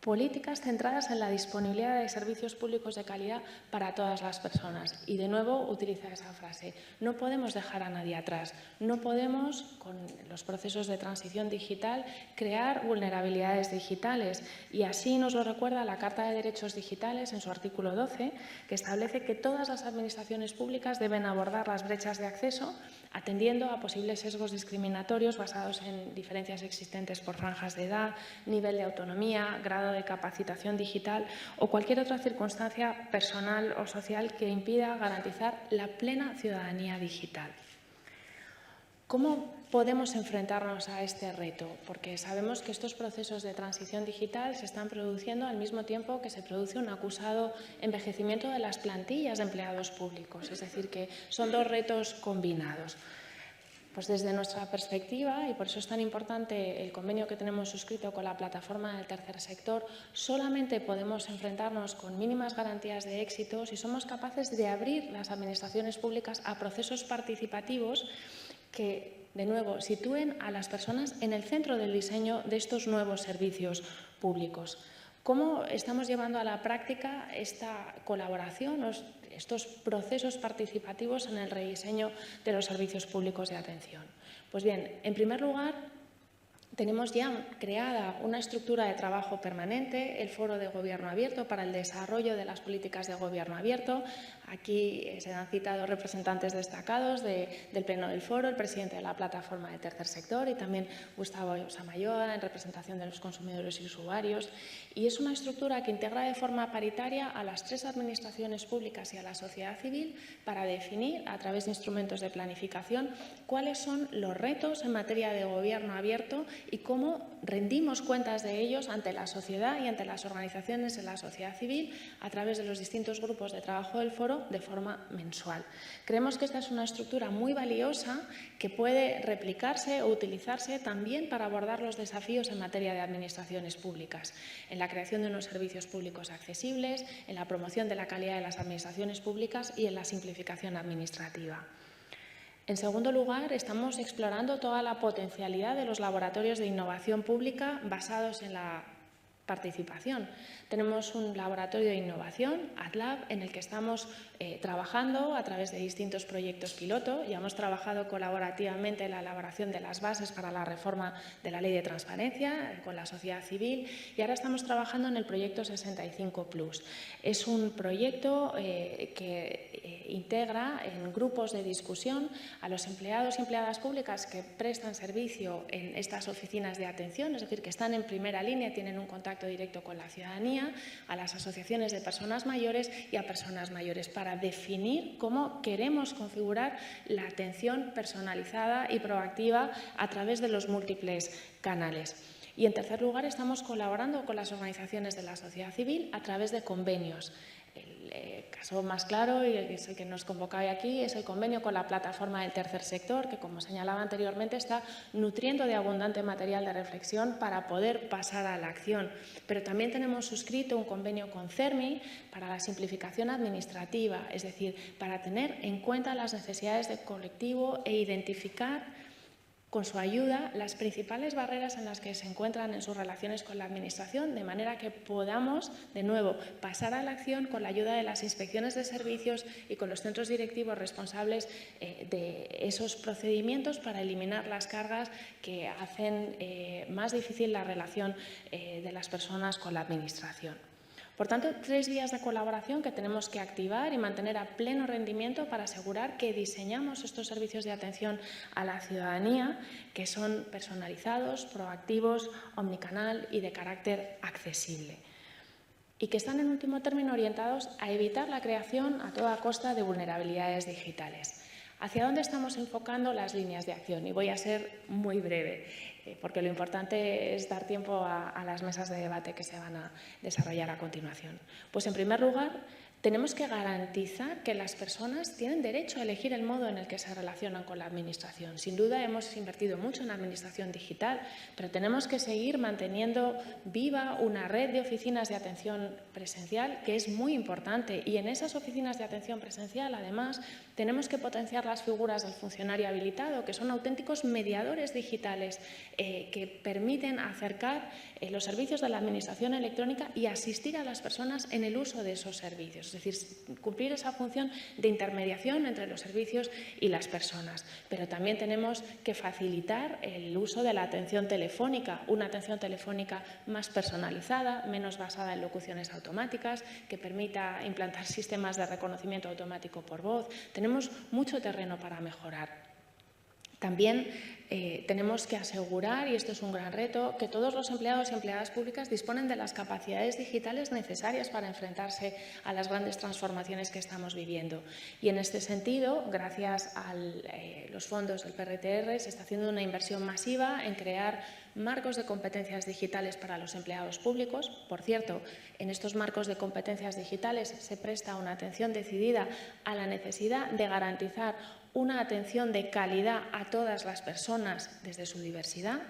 políticas centradas en la disponibilidad de servicios públicos de calidad para todas las personas. Y de nuevo utiliza esa frase, no podemos dejar a nadie atrás, no podemos, con los procesos de transición digital, crear vulnerabilidades digitales. Y así nos lo recuerda la Carta de Derechos Digitales en su artículo 12, que establece que todas las administraciones públicas deben abordar las brechas de acceso atendiendo a posibles sesgos discriminatorios basados en diferencias existentes por franjas de edad, nivel de autonomía, grado de capacitación digital o cualquier otra circunstancia personal o social que impida garantizar la plena ciudadanía digital. ¿Cómo podemos enfrentarnos a este reto? Porque sabemos que estos procesos de transición digital se están produciendo al mismo tiempo que se produce un acusado envejecimiento de las plantillas de empleados públicos, es decir, que son dos retos combinados. Pues desde nuestra perspectiva, y por eso es tan importante el convenio que tenemos suscrito con la Plataforma del Tercer Sector, solamente podemos enfrentarnos con mínimas garantías de éxito si somos capaces de abrir las administraciones públicas a procesos participativos que, de nuevo, sitúen a las personas en el centro del diseño de estos nuevos servicios públicos. ¿Cómo estamos llevando a la práctica esta colaboración, estos procesos participativos en el rediseño de los servicios públicos de atención? Pues bien, en primer lugar, Tenemos ya creada una estructura de trabajo permanente, el Foro de Gobierno Abierto para el desarrollo de las políticas de gobierno abierto. Aquí se han citado representantes destacados del Pleno del Foro, el presidente de la Plataforma del Tercer Sector y también Gustavo Samayoa en representación de los consumidores y usuarios. Y es una estructura que integra de forma paritaria a las 3 administraciones públicas y a la sociedad civil para definir, a través de instrumentos de planificación, cuáles son los retos en materia de gobierno abierto y cómo rendimos cuentas de ellos ante la sociedad y ante las organizaciones de la sociedad civil a través de los distintos grupos de trabajo del foro de forma mensual. Creemos que esta es una estructura muy valiosa que puede replicarse o utilizarse también para abordar los desafíos en materia de administraciones públicas, en la creación de unos servicios públicos accesibles, en la promoción de la calidad de las administraciones públicas y en la simplificación administrativa. En segundo lugar, estamos explorando toda la potencialidad de los laboratorios de innovación pública basados en la participación. Tenemos un laboratorio de innovación, AdLab, en el que estamos trabajando a través de distintos proyectos piloto. Ya hemos trabajado colaborativamente en la elaboración de las bases para la reforma de la Ley de Transparencia con la sociedad civil y ahora estamos trabajando en el proyecto 65+. Es un proyecto que integra en grupos de discusión a los empleados y empleadas públicas que prestan servicio en estas oficinas de atención, es decir, que están en primera línea, tienen un contacto directo con la ciudadanía, a las asociaciones de personas mayores y a personas mayores, para definir cómo queremos configurar la atención personalizada y proactiva a través de los múltiples canales. Y en tercer lugar, estamos colaborando con las organizaciones de la sociedad civil a través de convenios. El caso más claro y el que nos convoca hoy aquí es el convenio con la Plataforma del Tercer Sector, que, como señalaba anteriormente, está nutriendo de abundante material de reflexión para poder pasar a la acción. Pero también tenemos suscrito un convenio con CERMI para la simplificación administrativa, es decir, para tener en cuenta las necesidades del colectivo e identificar con su ayuda las principales barreras en las que se encuentran en sus relaciones con la Administración, de manera que podamos, de nuevo, pasar a la acción con la ayuda de las inspecciones de servicios y con los centros directivos responsables de esos procedimientos para eliminar las cargas que hacen más difícil la relación de las personas con la Administración. Por tanto, 3 vías de colaboración que tenemos que activar y mantener a pleno rendimiento para asegurar que diseñamos estos servicios de atención a la ciudadanía que son personalizados, proactivos, omnicanal y de carácter accesible. Y que están, en último término, orientados a evitar la creación a toda costa de vulnerabilidades digitales. ¿Hacia dónde estamos enfocando las líneas de acción? Y voy a ser muy breve, porque lo importante es dar tiempo a las mesas de debate que se van a desarrollar a continuación. Pues, en primer lugar, tenemos que garantizar que las personas tienen derecho a elegir el modo en el que se relacionan con la Administración. Sin duda, hemos invertido mucho en la Administración digital, pero tenemos que seguir manteniendo viva una red de oficinas de atención presencial que es muy importante. Y en esas oficinas de atención presencial, además, tenemos que potenciar las figuras del funcionario habilitado, que son auténticos mediadores digitales que permiten acercar los servicios de la Administración electrónica y asistir a las personas en el uso de esos servicios. Es decir, cumplir esa función de intermediación entre los servicios y las personas. Pero también tenemos que facilitar el uso de la atención telefónica, una atención telefónica más personalizada, menos basada en locuciones automáticas, que permita implantar sistemas de reconocimiento automático por voz. Tenemos mucho terreno para mejorar. También tenemos que asegurar, y esto es un gran reto, que todos los empleados y empleadas públicas disponen de las capacidades digitales necesarias para enfrentarse a las grandes transformaciones que estamos viviendo. Y en este sentido, gracias a los fondos del PRTR, se está haciendo una inversión masiva en crear marcos de competencias digitales para los empleados públicos. Por cierto, en estos marcos de competencias digitales se presta una atención decidida a la necesidad de garantizar una atención de calidad a todas las personas desde su diversidad.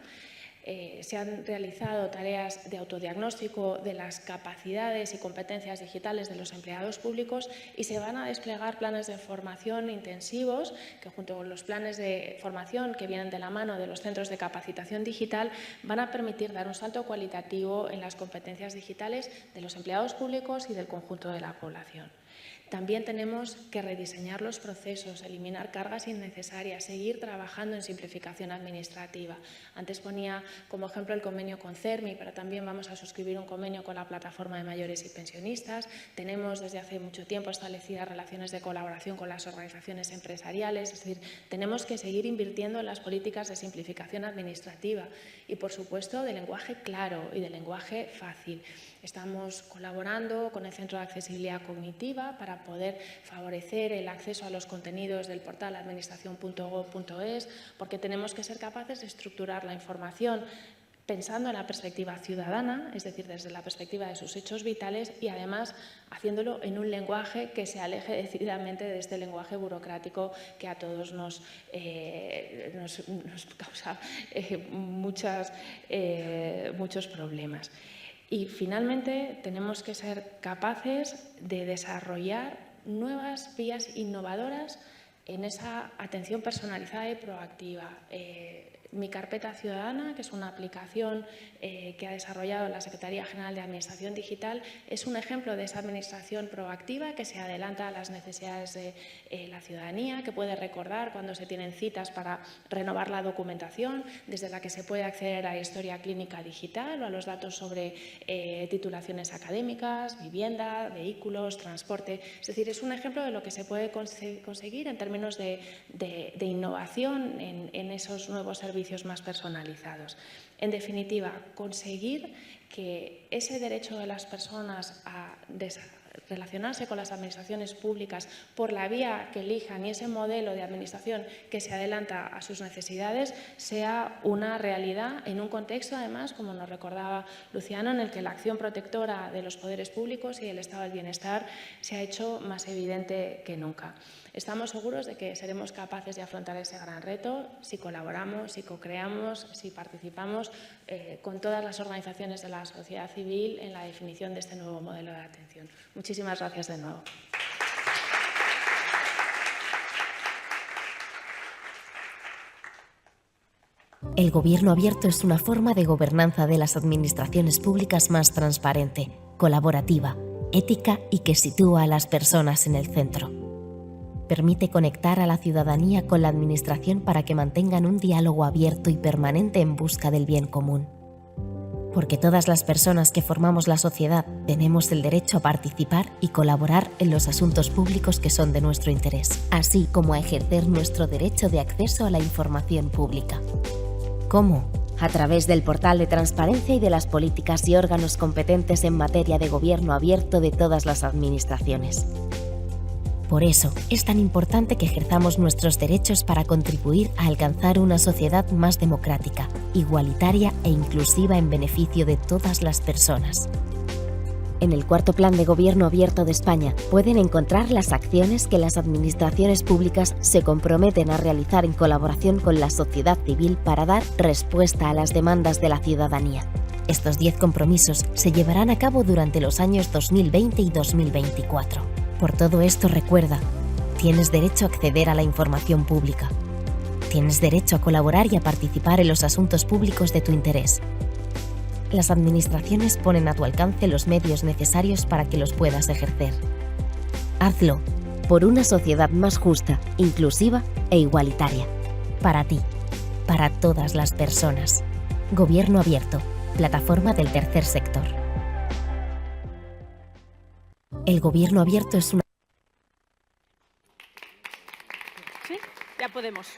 Se han realizado tareas de autodiagnóstico de las capacidades y competencias digitales de los empleados públicos y se van a desplegar planes de formación intensivos que, junto con los planes de formación que vienen de la mano de los centros de capacitación digital, van a permitir dar un salto cualitativo en las competencias digitales de los empleados públicos y del conjunto de la población. También tenemos que rediseñar los procesos, eliminar cargas innecesarias, seguir trabajando en simplificación administrativa. Antes ponía como ejemplo el convenio con CERMI, pero también vamos a suscribir un convenio con la Plataforma de Mayores y Pensionistas. Tenemos desde hace mucho tiempo establecidas relaciones de colaboración con las organizaciones empresariales. Es decir, tenemos que seguir invirtiendo en las políticas de simplificación administrativa y, por supuesto, de lenguaje claro y de lenguaje fácil. Estamos colaborando con el Centro de Accesibilidad Cognitiva para poder favorecer el acceso a los contenidos del portal administración.gov.es, porque tenemos que ser capaces de estructurar la información pensando en la perspectiva ciudadana, es decir, desde la perspectiva de sus hechos vitales y, además, haciéndolo en un lenguaje que se aleje decididamente de este lenguaje burocrático que a todos nos causa muchos problemas. Y, finalmente, tenemos que ser capaces de desarrollar nuevas vías innovadoras en esa atención personalizada y proactiva. Mi Carpeta Ciudadana, que es una aplicación que ha desarrollado la Secretaría General de Administración Digital, es un ejemplo de esa administración proactiva que se adelanta a las necesidades de la ciudadanía, que puede recordar cuando se tienen citas para renovar la documentación, desde la que se puede acceder a la historia clínica digital o a los datos sobre titulaciones académicas, vivienda, vehículos, transporte. Es decir, es un ejemplo de lo que se puede conseguir en términos de innovación en esos nuevos servicios más personalizados. En definitiva, conseguir que ese derecho de las personas a relacionarse con las administraciones públicas por la vía que elijan y ese modelo de administración que se adelanta a sus necesidades sea una realidad en un contexto, además, como nos recordaba Luciano, en el que la acción protectora de los poderes públicos y del estado del bienestar se ha hecho más evidente que nunca. Estamos seguros de que seremos capaces de afrontar ese gran reto si colaboramos, si co-creamos, si participamos con todas las organizaciones de la sociedad civil en la definición de este nuevo modelo de atención. Muchísimas gracias de nuevo. El gobierno abierto es una forma de gobernanza de las administraciones públicas más transparente, colaborativa, ética y que sitúa a las personas en el centro. Permite conectar a la ciudadanía con la administración para que mantengan un diálogo abierto y permanente en busca del bien común. Porque todas las personas que formamos la sociedad tenemos el derecho a participar y colaborar en los asuntos públicos que son de nuestro interés, así como a ejercer nuestro derecho de acceso a la información pública. ¿Cómo? A través del portal de transparencia y de las políticas y órganos competentes en materia de gobierno abierto de todas las administraciones. Por eso, es tan importante que ejerzamos nuestros derechos para contribuir a alcanzar una sociedad más democrática, igualitaria e inclusiva en beneficio de todas las personas. En el cuarto Plan de Gobierno Abierto de España pueden encontrar las acciones que las administraciones públicas se comprometen a realizar en colaboración con la sociedad civil para dar respuesta a las demandas de la ciudadanía. Estos 10 compromisos se llevarán a cabo durante los años 2020 y 2024. Por todo esto, recuerda, tienes derecho a acceder a la información pública. Tienes derecho a colaborar y a participar en los asuntos públicos de tu interés. Las administraciones ponen a tu alcance los medios necesarios para que los puedas ejercer. Hazlo por una sociedad más justa, inclusiva e igualitaria. Para ti, para todas las personas. Gobierno abierto, plataforma del tercer sector. El gobierno abierto es una... ¿Sí? Ya podemos.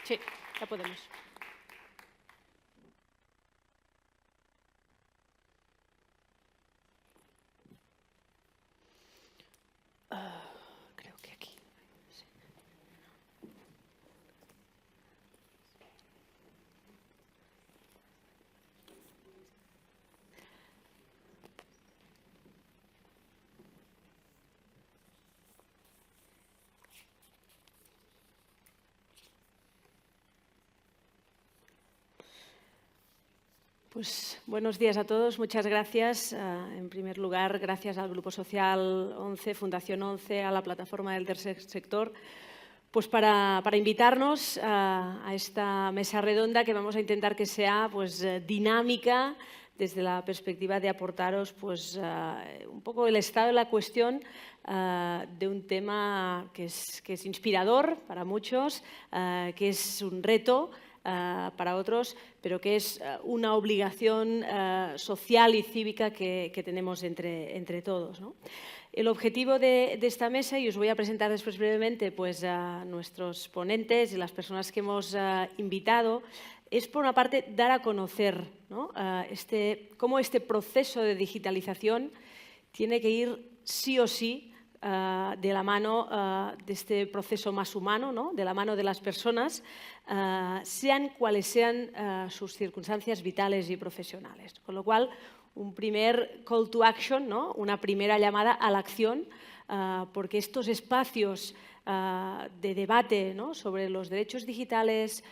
Sí, ya podemos. Creo que aquí. Sí. Pues buenos días a todos, muchas gracias. En primer lugar, gracias al Grupo Social 11, Fundación 11, a la Plataforma del Tercer Sector, pues para invitarnos a esta mesa redonda que vamos a intentar que sea pues, dinámica, desde la perspectiva de aportaros pues, un poco el estado de la cuestión de un tema que es inspirador para muchos, que es un reto para otros, pero que es una obligación social y cívica que tenemos entre todos, ¿no? El objetivo de esta mesa, y os voy a presentar después brevemente pues, a nuestros ponentes y las personas que hemos invitado, es por una parte dar a conocer, ¿no? Cómo este proceso de digitalización tiene que ir sí o sí de la mano de este proceso más humano, ¿no? De la mano de las personas, sean cuales sean sus circunstancias vitales y profesionales. Con lo cual, un primer call to action, ¿no? Una primera llamada a la acción, porque estos espacios de debate, ¿no? Sobre los derechos digitales,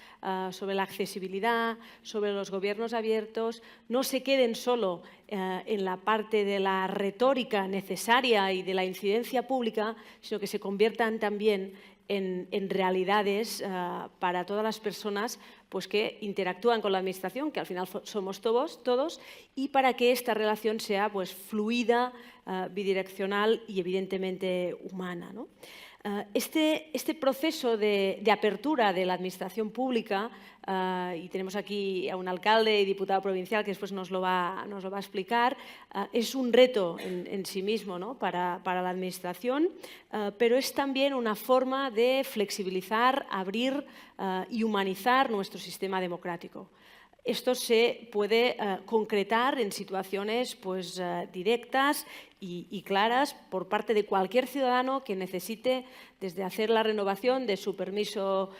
sobre la accesibilidad, sobre los gobiernos abiertos, no se queden solo en la parte de la retórica necesaria y de la incidencia pública, sino que se conviertan también en realidades para todas las personas pues, que interactúan con la Administración, que al final somos todos, y para que esta relación sea pues, fluida, bidireccional y evidentemente humana, ¿no? Este proceso de apertura de la administración pública, y tenemos aquí a un alcalde y diputado provincial que después nos lo va a explicar, es un reto en sí mismo, ¿no? para la administración, pero es también una forma de flexibilizar, abrir y humanizar nuestro sistema democrático. Esto se puede concretar en situaciones pues, directas y claras por parte de cualquier ciudadano que necesite desde hacer la renovación de su permiso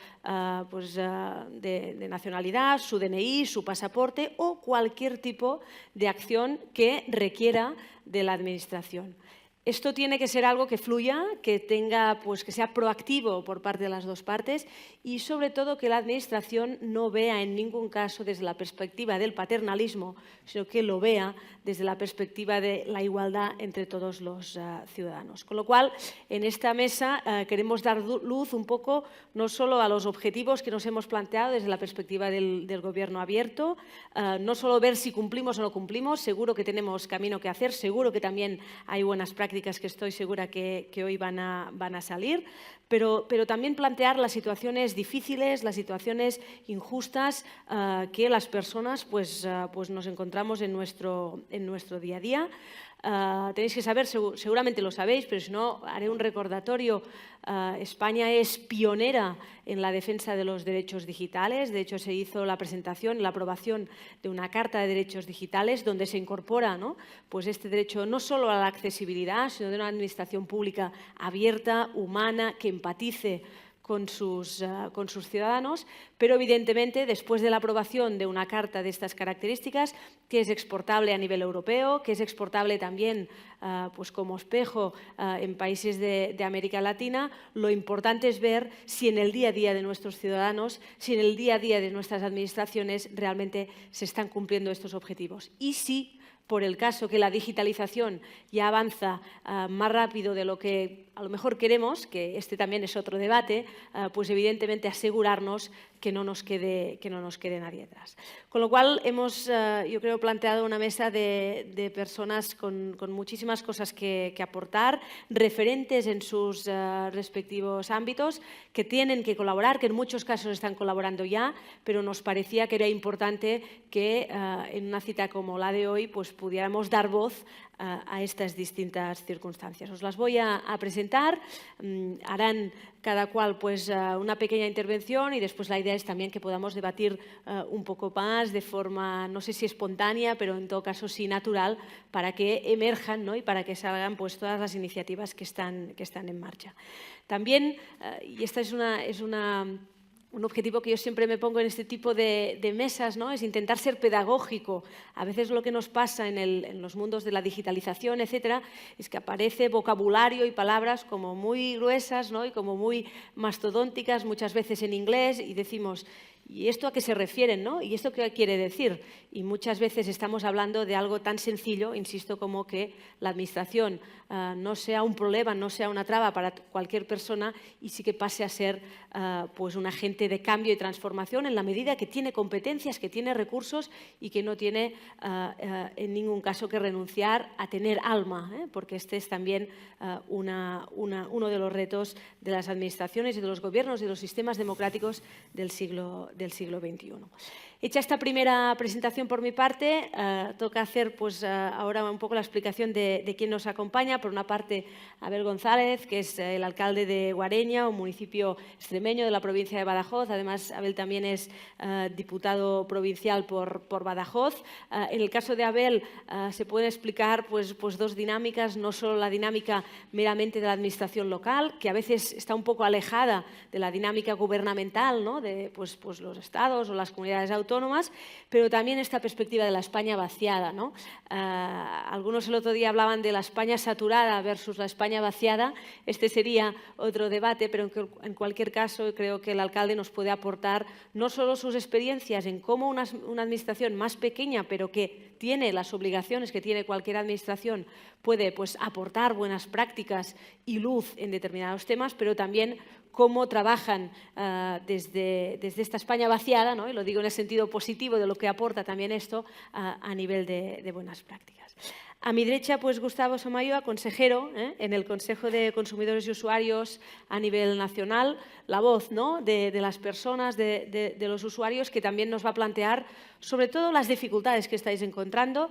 pues, de nacionalidad, su DNI, su pasaporte o cualquier tipo de acción que requiera de la Administración. Esto tiene que ser algo que fluya, que sea proactivo por parte de las dos partes y, sobre todo, que la Administración no vea en ningún caso desde la perspectiva del paternalismo, sino que lo vea desde la perspectiva de la igualdad entre todos los ciudadanos. Con lo cual, en esta mesa queremos dar luz un poco no solo a los objetivos que nos hemos planteado desde la perspectiva del Gobierno abierto, no solo ver si cumplimos o no cumplimos, seguro que tenemos camino que hacer, seguro que también hay buenas prácticas que estoy segura que hoy van a salir, pero también plantear las situaciones difíciles, las situaciones injustas que las personas pues nos encontramos en nuestro día a día. Tenéis que saber, seguramente lo sabéis, pero si no, haré un recordatorio. España es pionera en la defensa de los derechos digitales. De hecho, se hizo la presentación, la aprobación de una Carta de Derechos Digitales donde se incorpora, ¿no? Pues este derecho no solo a la accesibilidad, sino de una administración pública abierta, humana, que empatice con sus ciudadanos, pero evidentemente después de la aprobación de una carta de estas características, que es exportable a nivel europeo, que es exportable también pues como espejo en países de América Latina, lo importante es ver si en el día a día de nuestros ciudadanos, si en el día a día de nuestras administraciones realmente se están cumpliendo estos objetivos. Y si, por el caso que la digitalización ya avanza más rápido de lo que a lo mejor queremos, que este también es otro debate, pues evidentemente asegurarnos que no nos quede nadie atrás. Con lo cual hemos, yo creo, planteado una mesa de personas con muchísimas cosas que aportar, referentes en sus respectivos ámbitos, que tienen que colaborar, que en muchos casos están colaborando ya, pero nos parecía que era importante que en una cita como la de hoy pues pudiéramos dar voz a estas distintas circunstancias. Os las voy a presentar, harán cada cual pues, una pequeña intervención y después la idea es también que podamos debatir un poco más de forma, no sé si espontánea, pero en todo caso sí natural, para que emerjan, ¿no? Y para que salgan pues, todas las iniciativas que están en marcha. También, y esta es un objetivo que yo siempre me pongo en este tipo de mesas, ¿no? Es intentar ser pedagógico. A veces lo que nos pasa en los mundos de la digitalización, etcétera, es que aparece vocabulario y palabras como muy gruesas, ¿no? Y como muy mastodónticas, muchas veces en inglés, y decimos, ¿Y esto a qué se refieren, no? ¿Y esto qué quiere decir? Y muchas veces estamos hablando de algo tan sencillo, insisto, como que la administración no sea un problema, no sea una traba para cualquier persona y sí que pase a ser pues un agente de cambio y transformación en la medida que tiene competencias, que tiene recursos y que no tiene en ningún caso que renunciar a tener alma, porque este es también uno de los retos de las administraciones y de los gobiernos y de los sistemas democráticos del siglo XXI. Hecha esta primera presentación por mi parte, toca hacer pues, ahora un poco la explicación de quién nos acompaña. Por una parte, Abel González, que es el alcalde de Guareña, un municipio extremeño de la provincia de Badajoz. Además, Abel también es diputado provincial por Badajoz. En el caso de Abel, se pueden explicar pues dos dinámicas, no solo la dinámica meramente de la administración local, que a veces está un poco alejada de la dinámica gubernamental, ¿no? De pues los estados o las comunidades autónomas, pero también esta perspectiva de la España vaciada, ¿no? Algunos el otro día hablaban de la España saturada versus la España vaciada. Este sería otro debate, pero en cualquier caso creo que el alcalde nos puede aportar no solo sus experiencias en cómo una administración más pequeña, pero que tiene las obligaciones que tiene cualquier administración, puede pues, aportar buenas prácticas y luz en determinados temas, pero también cómo trabajan desde esta España vaciada, ¿no? Y lo digo en el sentido positivo de lo que aporta también esto a nivel de buenas prácticas. A mi derecha, pues Gustavo Somayoa, consejero en el Consejo de Consumidores y Usuarios a nivel nacional, la voz, ¿no? de las personas, de los usuarios, que también nos va a plantear sobre todo las dificultades que estáis encontrando,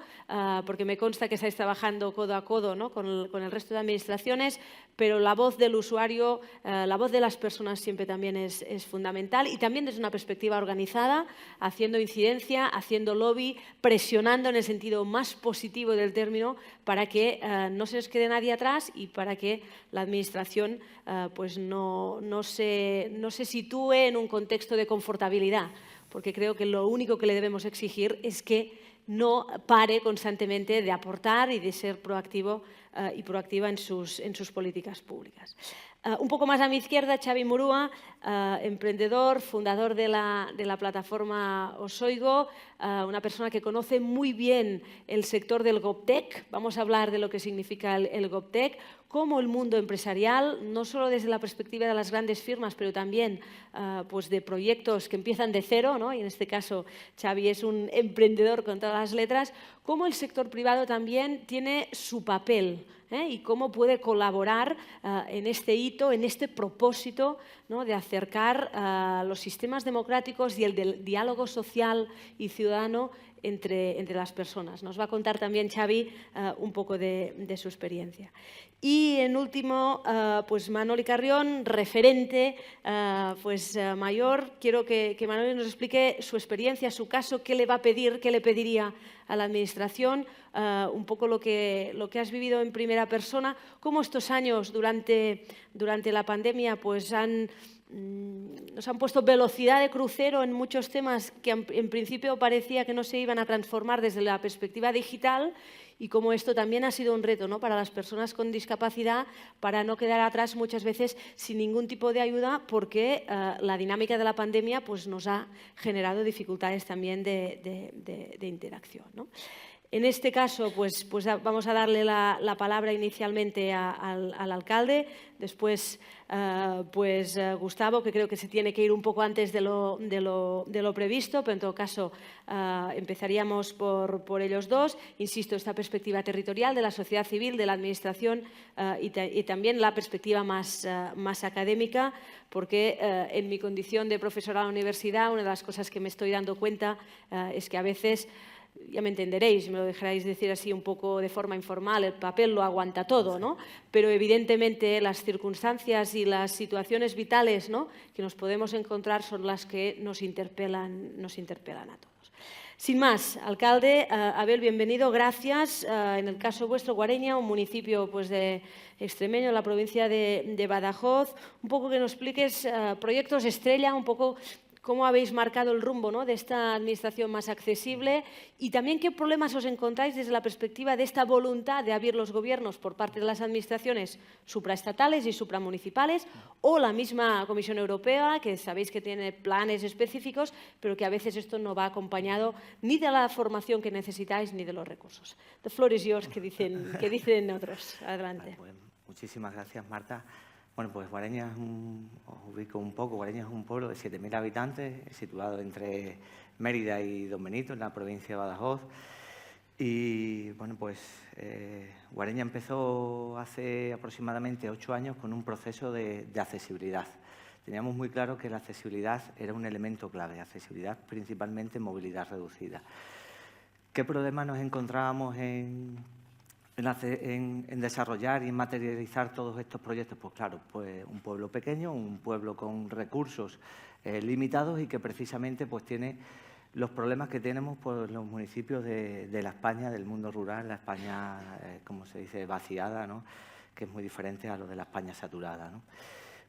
porque me consta que estáis trabajando codo a codo, ¿no? con el resto de administraciones, pero la voz del usuario, la voz de las personas siempre también es fundamental, y también desde una perspectiva organizada, haciendo incidencia, haciendo lobby, presionando en el sentido más positivo del término, para que no se nos quede nadie atrás y para que la administración pues no se sitúe en un contexto de confortabilidad, porque creo que lo único que le debemos exigir es que no pare constantemente de aportar y de ser proactivo y proactiva en sus políticas públicas. Un poco más a mi izquierda, Xavi Murúa, emprendedor, fundador de la plataforma Osoigo, una persona que conoce muy bien el sector del GovTech. Vamos a hablar de lo que significa el GovTech, cómo el mundo empresarial, no solo desde la perspectiva de las grandes firmas, pero también pues de proyectos que empiezan de cero, ¿no? Y en este caso Xavi es un emprendedor con todas las letras, cómo el sector privado también tiene su papel, y cómo puede colaborar en este hito, en este propósito, ¿no? De acercar los sistemas democráticos y el del diálogo social y ciudadano entre las personas. Nos va a contar también Xavi un poco de su experiencia. Y en último, pues Manoli Carrión, referente mayor. Quiero que Manoli nos explique su experiencia, su caso, qué le va a pedir, qué le pediría a la Administración, un poco lo que has vivido en primera persona, cómo estos años durante la pandemia pues nos han puesto velocidad de crucero en muchos temas que en principio parecía que no se iban a transformar desde la perspectiva digital, y cómo esto también ha sido un reto, ¿no? Para las personas con discapacidad, para no quedar atrás muchas veces sin ningún tipo de ayuda, porque la dinámica de la pandemia pues, nos ha generado dificultades también de interacción, ¿no? En este caso, pues vamos a darle la palabra inicialmente al alcalde, después Gustavo, que creo que se tiene que ir un poco antes de lo previsto, pero en todo caso empezaríamos por ellos dos. Insisto, esta perspectiva territorial de la sociedad civil, de la Administración y también la perspectiva más académica, porque en mi condición de profesora de la universidad, una de las cosas que me estoy dando cuenta es que a veces, ya me entenderéis, me lo dejaréis decir así un poco de forma informal, el papel lo aguanta todo, ¿no? Pero evidentemente las circunstancias y las situaciones vitales, ¿no?, que nos podemos encontrar son las que nos interpelan a todos. Sin más, alcalde, Abel, bienvenido, gracias. En el caso vuestro, Guareña, un municipio pues, de extremeño, en la provincia de Badajoz, un poco que nos expliques proyectos estrella, un poco cómo habéis marcado el rumbo, ¿no?, de esta administración más accesible y también qué problemas os encontráis desde la perspectiva de esta voluntad de abrir los gobiernos por parte de las administraciones supraestatales y supramunicipales o la misma Comisión Europea, que sabéis que tiene planes específicos, pero que a veces esto no va acompañado ni de la formación que necesitáis ni de los recursos. The floor is yours, que dicen otros. Adelante. Pues, muchísimas gracias, Marta. Bueno, pues Guareña os ubico un poco, Guareña es un pueblo de 7.000 habitantes, situado entre Mérida y Don Benito, en la provincia de Badajoz. Y bueno, pues Guareña empezó hace aproximadamente 8 años con un proceso de accesibilidad. Teníamos muy claro que la accesibilidad era un elemento clave, accesibilidad principalmente en movilidad reducida. ¿Qué problemas nos encontrábamos en desarrollar y en materializar todos estos proyectos? Pues claro, pues un pueblo pequeño, un pueblo con recursos limitados y que precisamente pues tiene los problemas que tenemos pues, los municipios de la España, del mundo rural, la España, como se dice, vaciada, ¿no?, que es muy diferente a lo de la España saturada, ¿no?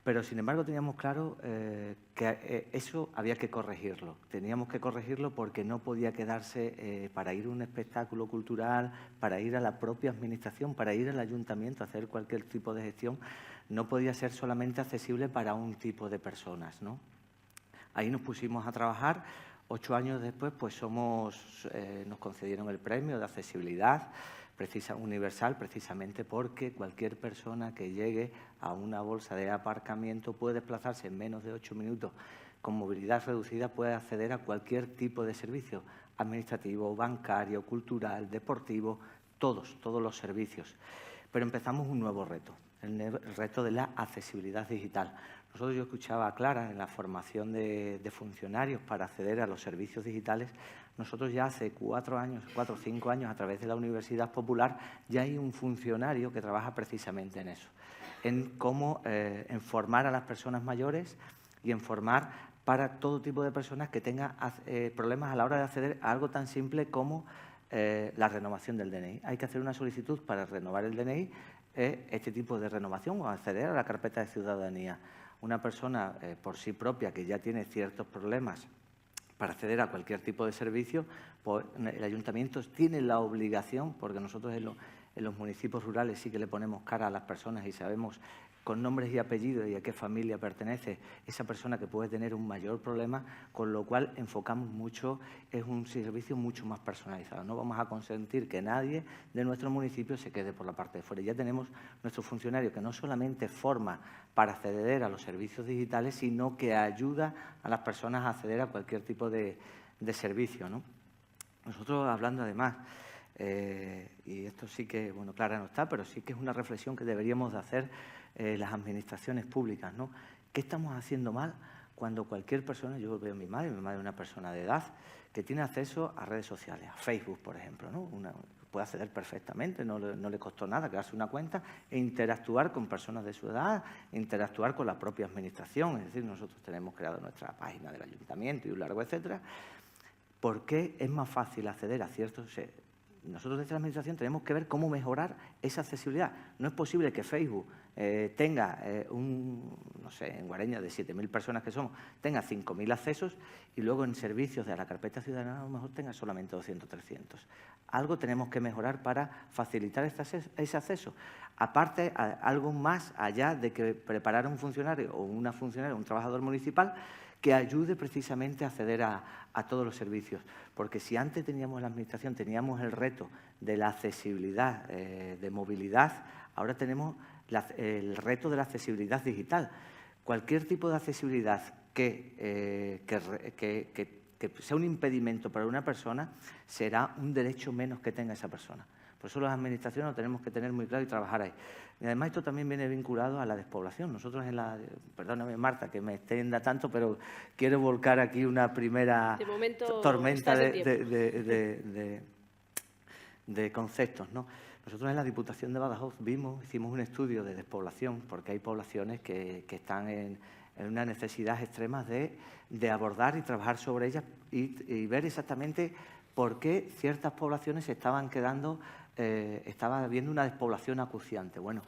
Pero, sin embargo, teníamos claro que eso había que corregirlo. Teníamos que corregirlo porque no podía quedarse para ir a un espectáculo cultural, para ir a la propia administración, para ir al ayuntamiento a hacer cualquier tipo de gestión. No podía ser solamente accesible para un tipo de personas, ¿no? Ahí nos pusimos a trabajar. 8 años después, pues nos concedieron el premio de accesibilidad universal, precisamente porque cualquier persona que llegue a una bolsa de aparcamiento puede desplazarse en menos de 8 minutos con movilidad reducida, puede acceder a cualquier tipo de servicio administrativo, bancario, cultural, deportivo, todos los servicios. Pero empezamos un nuevo reto, el reto de la accesibilidad digital. Nosotros, yo escuchaba a Clara en la formación de funcionarios para acceder a los servicios digitales. Nosotros ya hace 4 o 5 años, a través de la Universidad Popular, ya hay un funcionario que trabaja precisamente en eso, en cómo en formar a las personas mayores y en formar para todo tipo de personas que tengan problemas a la hora de acceder a algo tan simple como la renovación del DNI. Hay que hacer una solicitud para renovar el DNI, este tipo de renovación o acceder a la carpeta de ciudadanía. Una persona por sí propia que ya tiene ciertos problemas para acceder a cualquier tipo de servicio, pues el ayuntamiento tiene la obligación, porque nosotros en los municipios rurales sí que le ponemos cara a las personas y sabemos con nombres y apellidos y a qué familia pertenece esa persona que puede tener un mayor problema, con lo cual enfocamos mucho, es un servicio mucho más personalizado. No vamos a consentir que nadie de nuestro municipio se quede por la parte de fuera. Ya tenemos nuestro funcionario que no solamente forma para acceder a los servicios digitales, sino que ayuda a las personas a acceder a cualquier tipo de servicio, ¿no? Nosotros, hablando además, y esto sí que, bueno, Clara no está, pero sí que es una reflexión que deberíamos de hacer las administraciones públicas, ¿no? ¿Qué estamos haciendo mal cuando cualquier persona, yo veo a mi madre es una persona de edad, que tiene acceso a redes sociales, a Facebook, por ejemplo, ¿no? Puede acceder perfectamente, no le costó nada crearse una cuenta e interactuar con personas de su edad, interactuar con la propia administración. Es decir, nosotros tenemos creado nuestra página del ayuntamiento y un largo etcétera. ¿Por qué es más fácil acceder a ciertos... Nosotros desde la administración tenemos que ver cómo mejorar esa accesibilidad. No es posible que Facebook tenga no sé, en Guareña de 7.000 personas que somos, tenga 5.000 accesos y luego en servicios de la carpeta ciudadana a lo mejor tenga solamente 200 o 300. Algo tenemos que mejorar para facilitar ese acceso. Aparte, algo más allá de que preparar a un funcionario o una funcionaria, un trabajador municipal, que ayude precisamente a acceder a todos los servicios. Porque si antes teníamos en la administración, teníamos el reto de la accesibilidad, de movilidad, ahora tenemos el reto de la accesibilidad digital. Cualquier tipo de accesibilidad que sea un impedimento para una persona será un derecho menos que tenga esa persona. Por eso las administraciones lo tenemos que tener muy claro y trabajar ahí. Y además esto también viene vinculado a la despoblación. Nosotros perdóname Marta que me extienda tanto, pero quiero volcar aquí una primera tormenta de conceptos, ¿no? Nosotros en la Diputación de Badajoz hicimos un estudio de despoblación, porque hay poblaciones que están en unas necesidades extremas de abordar y trabajar sobre ellas y ver exactamente por qué ciertas poblaciones se estaban quedando, estaba habiendo una despoblación acuciante. Bueno,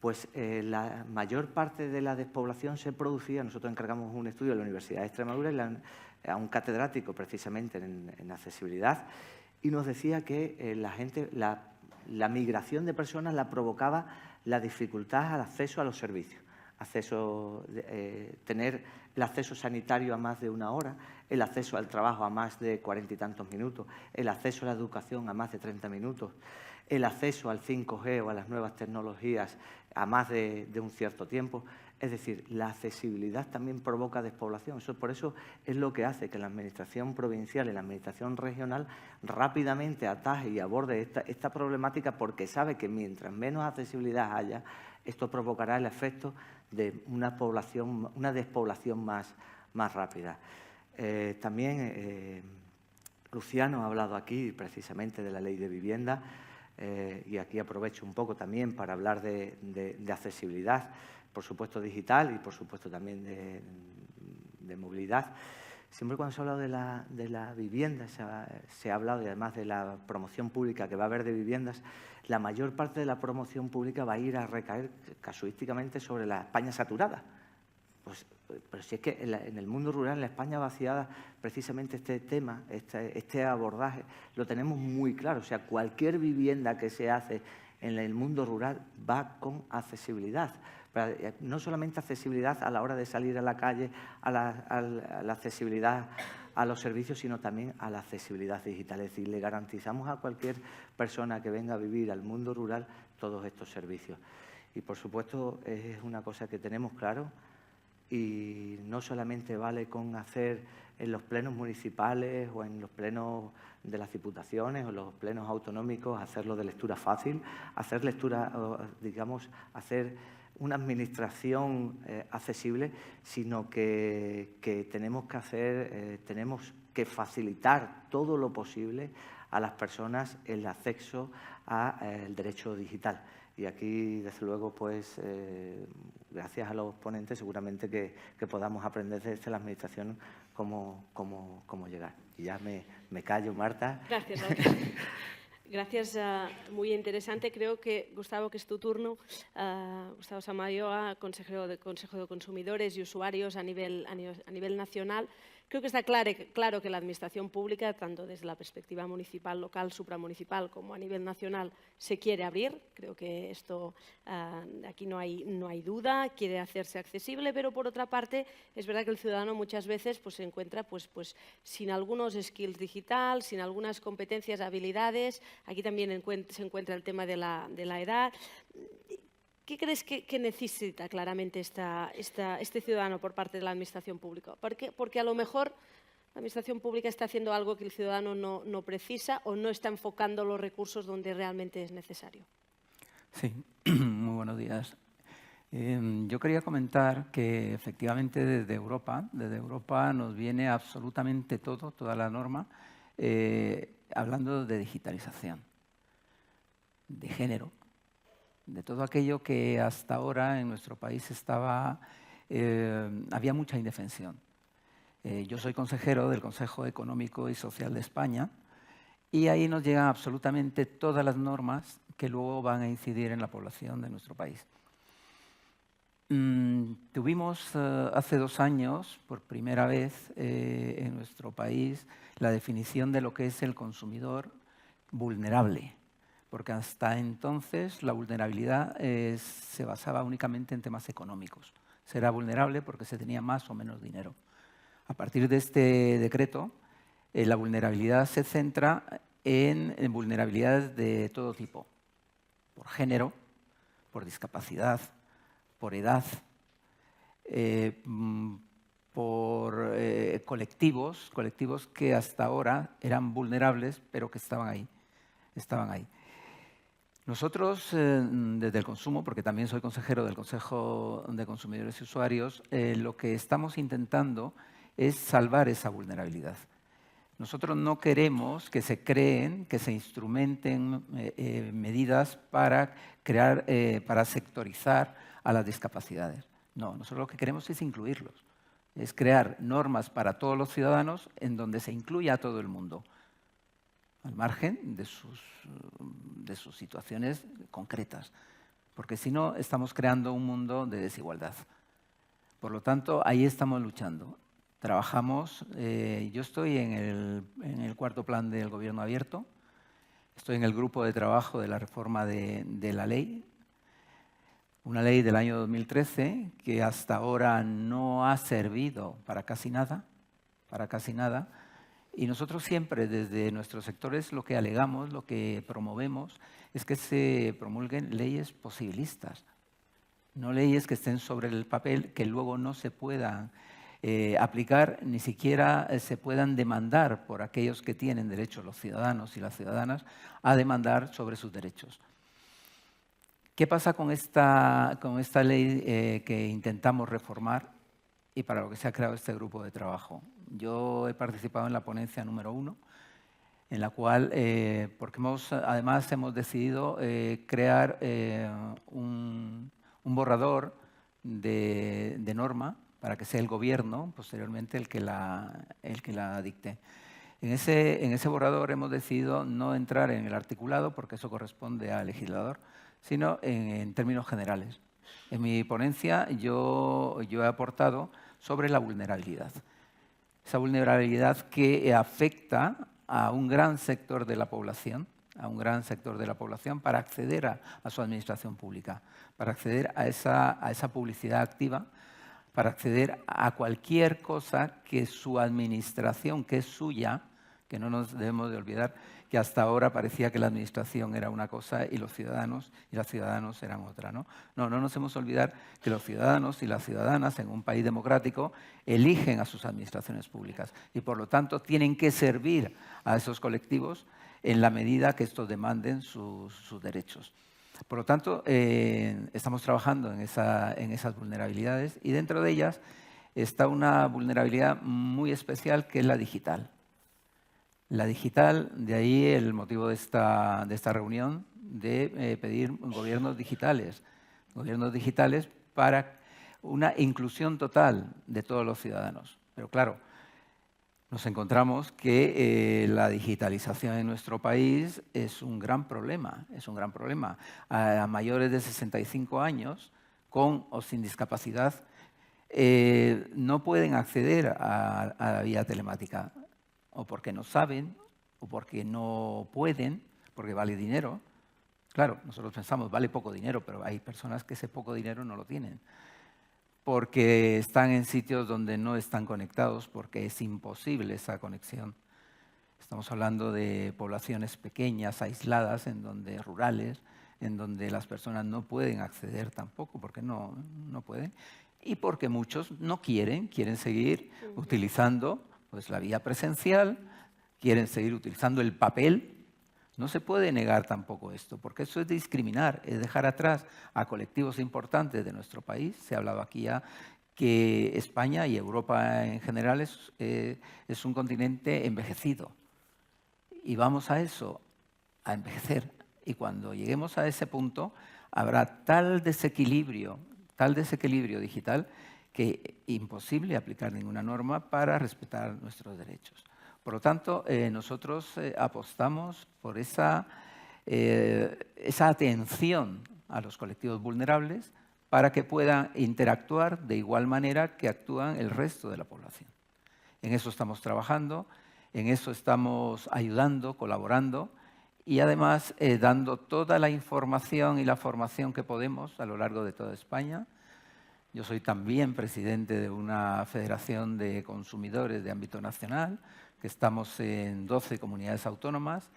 pues la mayor parte de la despoblación se producía. Nosotros encargamos un estudio en la Universidad de Extremadura a un catedrático precisamente en accesibilidad, y nos decía que la migración de personas la provocaba la dificultad al acceso a los servicios. Tener el acceso sanitario a más de 1 hora, el acceso al trabajo a más de 40 y tantos minutos, el acceso a la educación a más de 30 minutos, el acceso al 5G o a las nuevas tecnologías a más de un cierto tiempo. Es decir, la accesibilidad también provoca despoblación. Por eso es lo que hace que la Administración provincial y la Administración regional rápidamente ataje y aborde esta problemática, porque sabe que mientras menos accesibilidad haya, esto provocará el efecto de una despoblación más rápida. También Luciano ha hablado aquí precisamente de la Ley de Vivienda, y aquí aprovecho un poco también para hablar de accesibilidad, por supuesto digital y por supuesto también de movilidad. Siempre cuando se ha hablado de la vivienda, se ha hablado, y además de la promoción pública que va a haber de viviendas, la mayor parte de la promoción pública va a ir a recaer casuísticamente sobre la España saturada. Pues, pero si es que en el mundo rural, en la España vaciada, precisamente este tema, este abordaje, lo tenemos muy claro. O sea, cualquier vivienda que se hace en el mundo rural va con accesibilidad. No solamente accesibilidad a la hora de salir a la calle, a la accesibilidad a los servicios, sino también a la accesibilidad digital. Es decir, le garantizamos a cualquier persona que venga a vivir al mundo rural todos estos servicios. Y, por supuesto, es una cosa que tenemos claro, y no solamente vale con hacer en los plenos municipales o en los plenos de las diputaciones o los plenos autonómicos hacerlo de lectura fácil, hacer lectura, digamos, hacer una administración accesible, sino que tenemos que facilitar todo lo posible a las personas el acceso al derecho digital. Y aquí, desde luego, pues, gracias a los ponentes, seguramente que podamos aprender desde la Administración cómo llegar. Y ya me callo, Marta. Gracias. Gracias, muy interesante. Creo que, Gustavo, que es tu turno. Gustavo Samayoa, consejero del Consejo de Consumidores y Usuarios a nivel nacional. Creo que está claro que la Administración pública, tanto desde la perspectiva municipal, local, supramunicipal, como a nivel nacional, se quiere abrir. Creo que esto, aquí no hay duda, quiere hacerse accesible, pero por otra parte, es verdad que el ciudadano muchas veces pues, se encuentra pues, sin algunos skills digital, sin algunas competencias, habilidades. Aquí también se encuentra el tema de la edad. ¿Qué crees que necesita claramente este ciudadano por parte de la Administración pública? Porque a lo mejor la Administración pública está haciendo algo que el ciudadano no precisa o no está enfocando los recursos donde realmente es necesario. Sí, muy buenos días. Yo quería comentar que efectivamente desde Europa nos viene absolutamente toda la norma, hablando de digitalización, de género, de todo aquello que hasta ahora en nuestro país había mucha indefensión. Yo soy consejero del Consejo Económico y Social de España, y ahí nos llegan absolutamente todas las normas que luego van a incidir en la población de nuestro país. Tuvimos hace 2 años, por primera vez en nuestro país, la definición de lo que es el consumidor vulnerable, porque hasta entonces la vulnerabilidad se basaba únicamente en temas económicos. Se era vulnerable porque se tenía más o menos dinero. A partir de este decreto, la vulnerabilidad se centra en vulnerabilidades de todo tipo, por género, por discapacidad, por edad, por colectivos que hasta ahora eran vulnerables, pero que estaban ahí. Nosotros, desde el consumo, porque también soy consejero del Consejo de Consumidores y Usuarios, lo que estamos intentando es salvar esa vulnerabilidad. Nosotros no queremos que se creen, que se instrumenten medidas para para sectorizar a las discapacidades. No, nosotros lo que queremos es incluirlos, es crear normas para todos los ciudadanos en donde se incluya a todo el mundo, al margen de sus situaciones concretas. porque si no estamos creando un mundo de desigualdad. Por lo tanto, ahí estamos luchando. Trabajamos, yo estoy en el cuarto plan del Gobierno Abierto, estoy en el grupo de trabajo de la reforma de la ley, una ley del año 2013 que hasta ahora no ha servido para casi nada, y nosotros siempre desde nuestros sectores lo que alegamos, lo que promovemos, es que se promulguen leyes posibilistas, no leyes que estén sobre el papel, que luego no se puedan aplicar, ni siquiera se puedan demandar por aquellos que tienen derechos, los ciudadanos y las ciudadanas, a demandar sobre sus derechos. ¿Qué pasa con esta ley que intentamos reformar y para lo que se ha creado este grupo de trabajo? Yo he participado en la ponencia número 1, en la cual, porque además hemos decidido crear un borrador de norma para que sea el Gobierno posteriormente el que la dicte. En ese borrador hemos decidido no entrar en el articulado porque eso corresponde al legislador, sino en términos generales. En mi ponencia yo he aportado sobre la vulnerabilidad. Esa vulnerabilidad que afecta a un gran sector de la población, para acceder a su administración pública, para acceder a esa publicidad activa, para acceder a cualquier cosa que su administración, que es suya, que no nos debemos de olvidar que hasta ahora parecía que la administración era una cosa y los ciudadanos y las ciudadanas eran otra, ¿no? No nos hemos de olvidar que los ciudadanos y las ciudadanas en un país democrático eligen a sus administraciones públicas y por lo tanto tienen que servir a esos colectivos en la medida que estos demanden sus derechos. Por lo tanto, estamos trabajando en esas vulnerabilidades y dentro de ellas está una vulnerabilidad muy especial que es la digital. La digital, de ahí el motivo de esta reunión, de pedir gobiernos digitales para una inclusión total de todos los ciudadanos. Pero claro, nos encontramos que la digitalización en nuestro país es un gran problema, A mayores de 65 años, con o sin discapacidad, no pueden acceder a la vía telemática, o porque no saben, o porque no pueden, porque vale dinero. Claro, nosotros pensamos, vale poco dinero, pero hay personas que ese poco dinero no lo tienen, porque están en sitios donde no están conectados, porque es imposible esa conexión. Estamos hablando de poblaciones pequeñas, aisladas, rurales, en donde las personas no pueden acceder tampoco, porque no pueden, y porque muchos no quieren seguir utilizando pues, la vía presencial, quieren seguir utilizando el papel. No se puede negar tampoco esto, porque eso es discriminar, es dejar atrás a colectivos importantes de nuestro país. Se ha hablado aquí ya que España y Europa en general es un continente envejecido. Y vamos a eso, a envejecer. Y cuando lleguemos a ese punto, habrá tal desequilibrio digital que es imposible aplicar ninguna norma para respetar nuestros derechos. Por lo tanto, nosotros apostamos por esa atención a los colectivos vulnerables para que puedan interactuar de igual manera que actúan el resto de la población. En eso estamos trabajando, en eso estamos ayudando, colaborando y además dando toda la información y la formación que podemos a lo largo de toda España. Yo soy también presidente de una federación de consumidores de ámbito nacional, que estamos en 12 comunidades autónomas,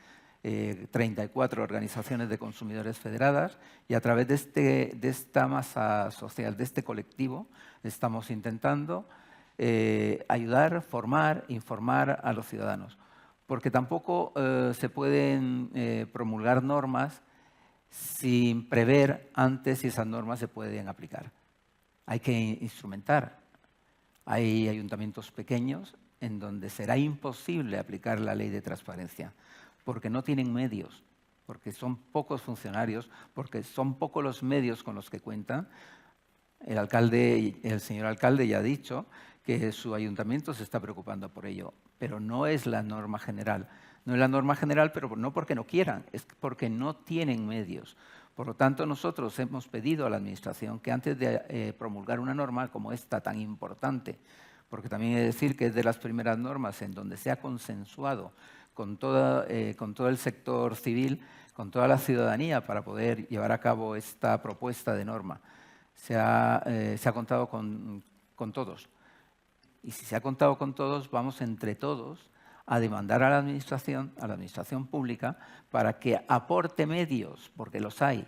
34 organizaciones de consumidores federadas, y a través de esta masa social, de este colectivo, estamos intentando ayudar, formar, informar a los ciudadanos. Porque tampoco se pueden promulgar normas sin prever antes si esas normas se pueden aplicar. Hay que instrumentar. Hay ayuntamientos pequeños en donde será imposible aplicar la ley de transparencia, porque no tienen medios, porque son pocos funcionarios, porque son pocos los medios con los que cuentan. El señor alcalde ya ha dicho que su ayuntamiento se está preocupando por ello, pero no es la norma general. No es la norma general, pero no porque no quieran, es porque no tienen medios, Por lo tanto, nosotros hemos pedido a la Administración que antes de promulgar una norma como esta tan importante, porque también he de decir que es de las primeras normas en donde se ha consensuado con todo el sector civil, con toda la ciudadanía para poder llevar a cabo esta propuesta de norma. Se ha contado con todos. Y si se ha contado con todos, vamos entre todos a demandar a la administración pública, para que aporte medios, porque los hay,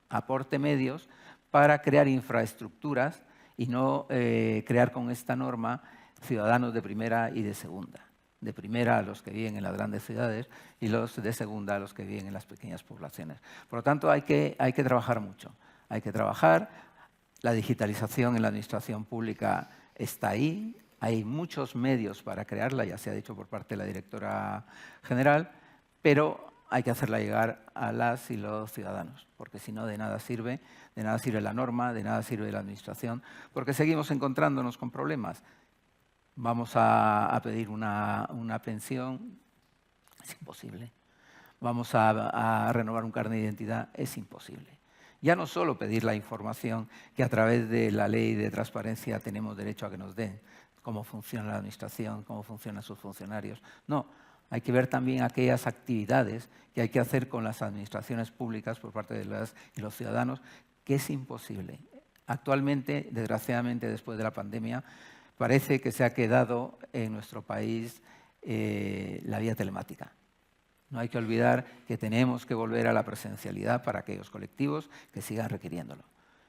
aporte medios para crear infraestructuras y no crear con esta norma ciudadanos de primera y de segunda. De primera a los que viven en las grandes ciudades y los de segunda a los que viven en las pequeñas poblaciones. Por lo tanto, hay que trabajar mucho. Hay que trabajar. La digitalización en la administración pública está ahí. Hay muchos medios para crearla, ya se ha dicho por parte de la directora general, pero hay que hacerla llegar a las y los ciudadanos, porque si no, de nada sirve la norma, de nada sirve la administración, porque seguimos encontrándonos con problemas. Vamos a pedir una pensión, es imposible. Vamos a renovar un carnet de identidad, es imposible. Ya no solo pedir la información que a través de la ley de transparencia tenemos derecho a que nos den, cómo funciona la administración, cómo funcionan sus funcionarios. No, hay que ver también aquellas actividades que hay que hacer con las administraciones públicas por parte de las y los ciudadanos, que es imposible. Actualmente, desgraciadamente, después de la pandemia, parece que se ha quedado en nuestro país la vía telemática. No hay que olvidar que tenemos que volver a la presencialidad para aquellos colectivos que sigan requiriéndolo.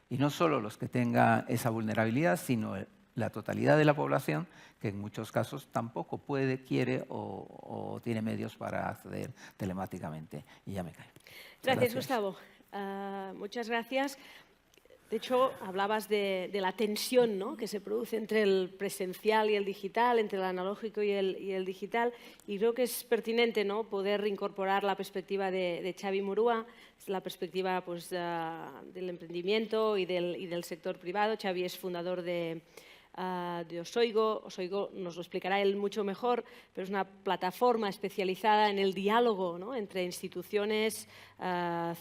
Y no solo los que tengan esa vulnerabilidad, sino la totalidad de la población, que en muchos casos tampoco puede, quiere o tiene medios para acceder telemáticamente. Y ya me callo. Gracias, Gustavo. Muchas gracias. De hecho, hablabas de la tensión, ¿no?, que se produce entre el presencial y el digital, entre el analógico y el digital, y creo que es pertinente, ¿no?, poder incorporar la perspectiva de Xavi Murúa, la perspectiva pues, del emprendimiento y del sector privado. Xavi es fundador de Osoigo. Osoigo nos lo explicará él mucho mejor, pero es una plataforma especializada en el diálogo, ¿no?, entre instituciones,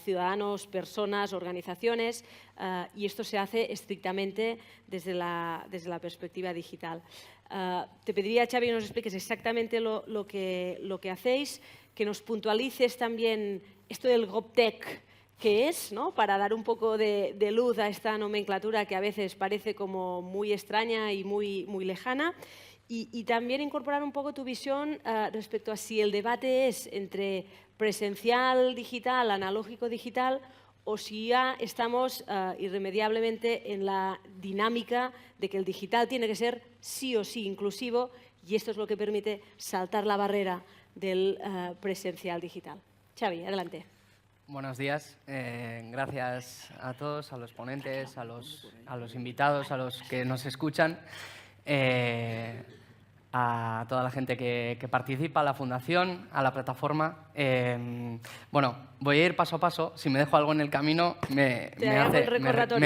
ciudadanos, personas, organizaciones, y esto se hace estrictamente desde la perspectiva digital. Te pediría, Xavi, que nos expliques exactamente lo que hacéis, que nos puntualices también esto del GovTech, qué es, ¿no?, para dar un poco de luz a esta nomenclatura que a veces parece como muy extraña y muy lejana, y también incorporar un poco tu visión respecto a si el debate es entre presencial digital, analógico digital, o si ya estamos irremediablemente en la dinámica de que el digital tiene que ser sí o sí inclusivo, y esto es lo que permite saltar la barrera del presencial digital. Xavi, adelante. Buenos días. Gracias a todos, a los ponentes, a los invitados, a los que nos escuchan, a toda la gente que participa, a la Fundación, a la plataforma. Bueno, voy a ir paso a paso. Si me dejo algo en el camino, me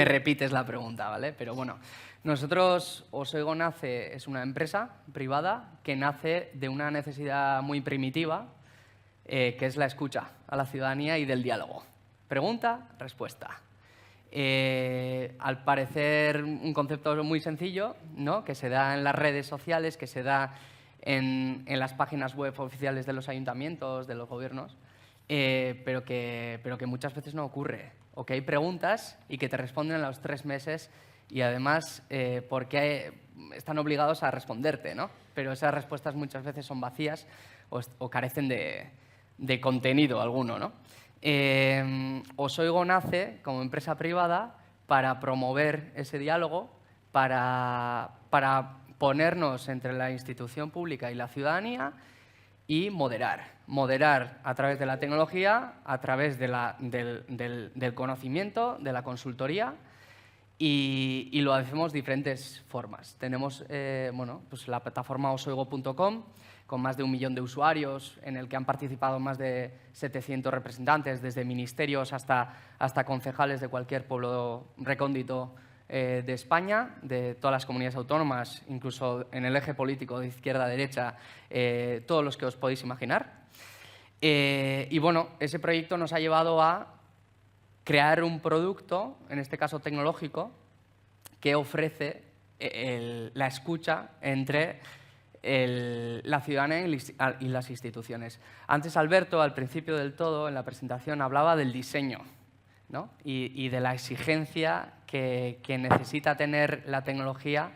repites la pregunta, ¿vale? Pero bueno, nosotros, Osoigo nace, es una empresa privada que nace de una necesidad muy primitiva, que es la escucha a la ciudadanía y del diálogo. Pregunta, respuesta. Al parecer un concepto muy sencillo, ¿no?, que se da en las redes sociales, que se da en las páginas web oficiales de los ayuntamientos, de los gobiernos, pero que muchas veces no ocurre. O que hay preguntas y que te responden a los 3 meses y además porque están obligados a responderte, ¿no? Pero esas respuestas muchas veces son vacías o carecen de contenido alguno, ¿no? Osoigo nace como empresa privada para promover ese diálogo, para ponernos entre la institución pública y la ciudadanía y moderar a través de la tecnología, a través del conocimiento, de la consultoría, y lo hacemos de diferentes formas. Tenemos pues la plataforma osoigo.com, con más de 1 millón de usuarios, en el que han participado más de 700 representantes, desde ministerios hasta concejales de cualquier pueblo recóndito de España, de todas las comunidades autónomas, incluso en el eje político de izquierda a derecha, todos los que os podéis imaginar. Y bueno, ese proyecto nos ha llevado a crear un producto, en este caso tecnológico, que ofrece la escucha entre la ciudadanía y las instituciones. Antes Alberto, al principio del todo, en la presentación, hablaba del diseño, ¿no? y de la exigencia que necesita tener la tecnología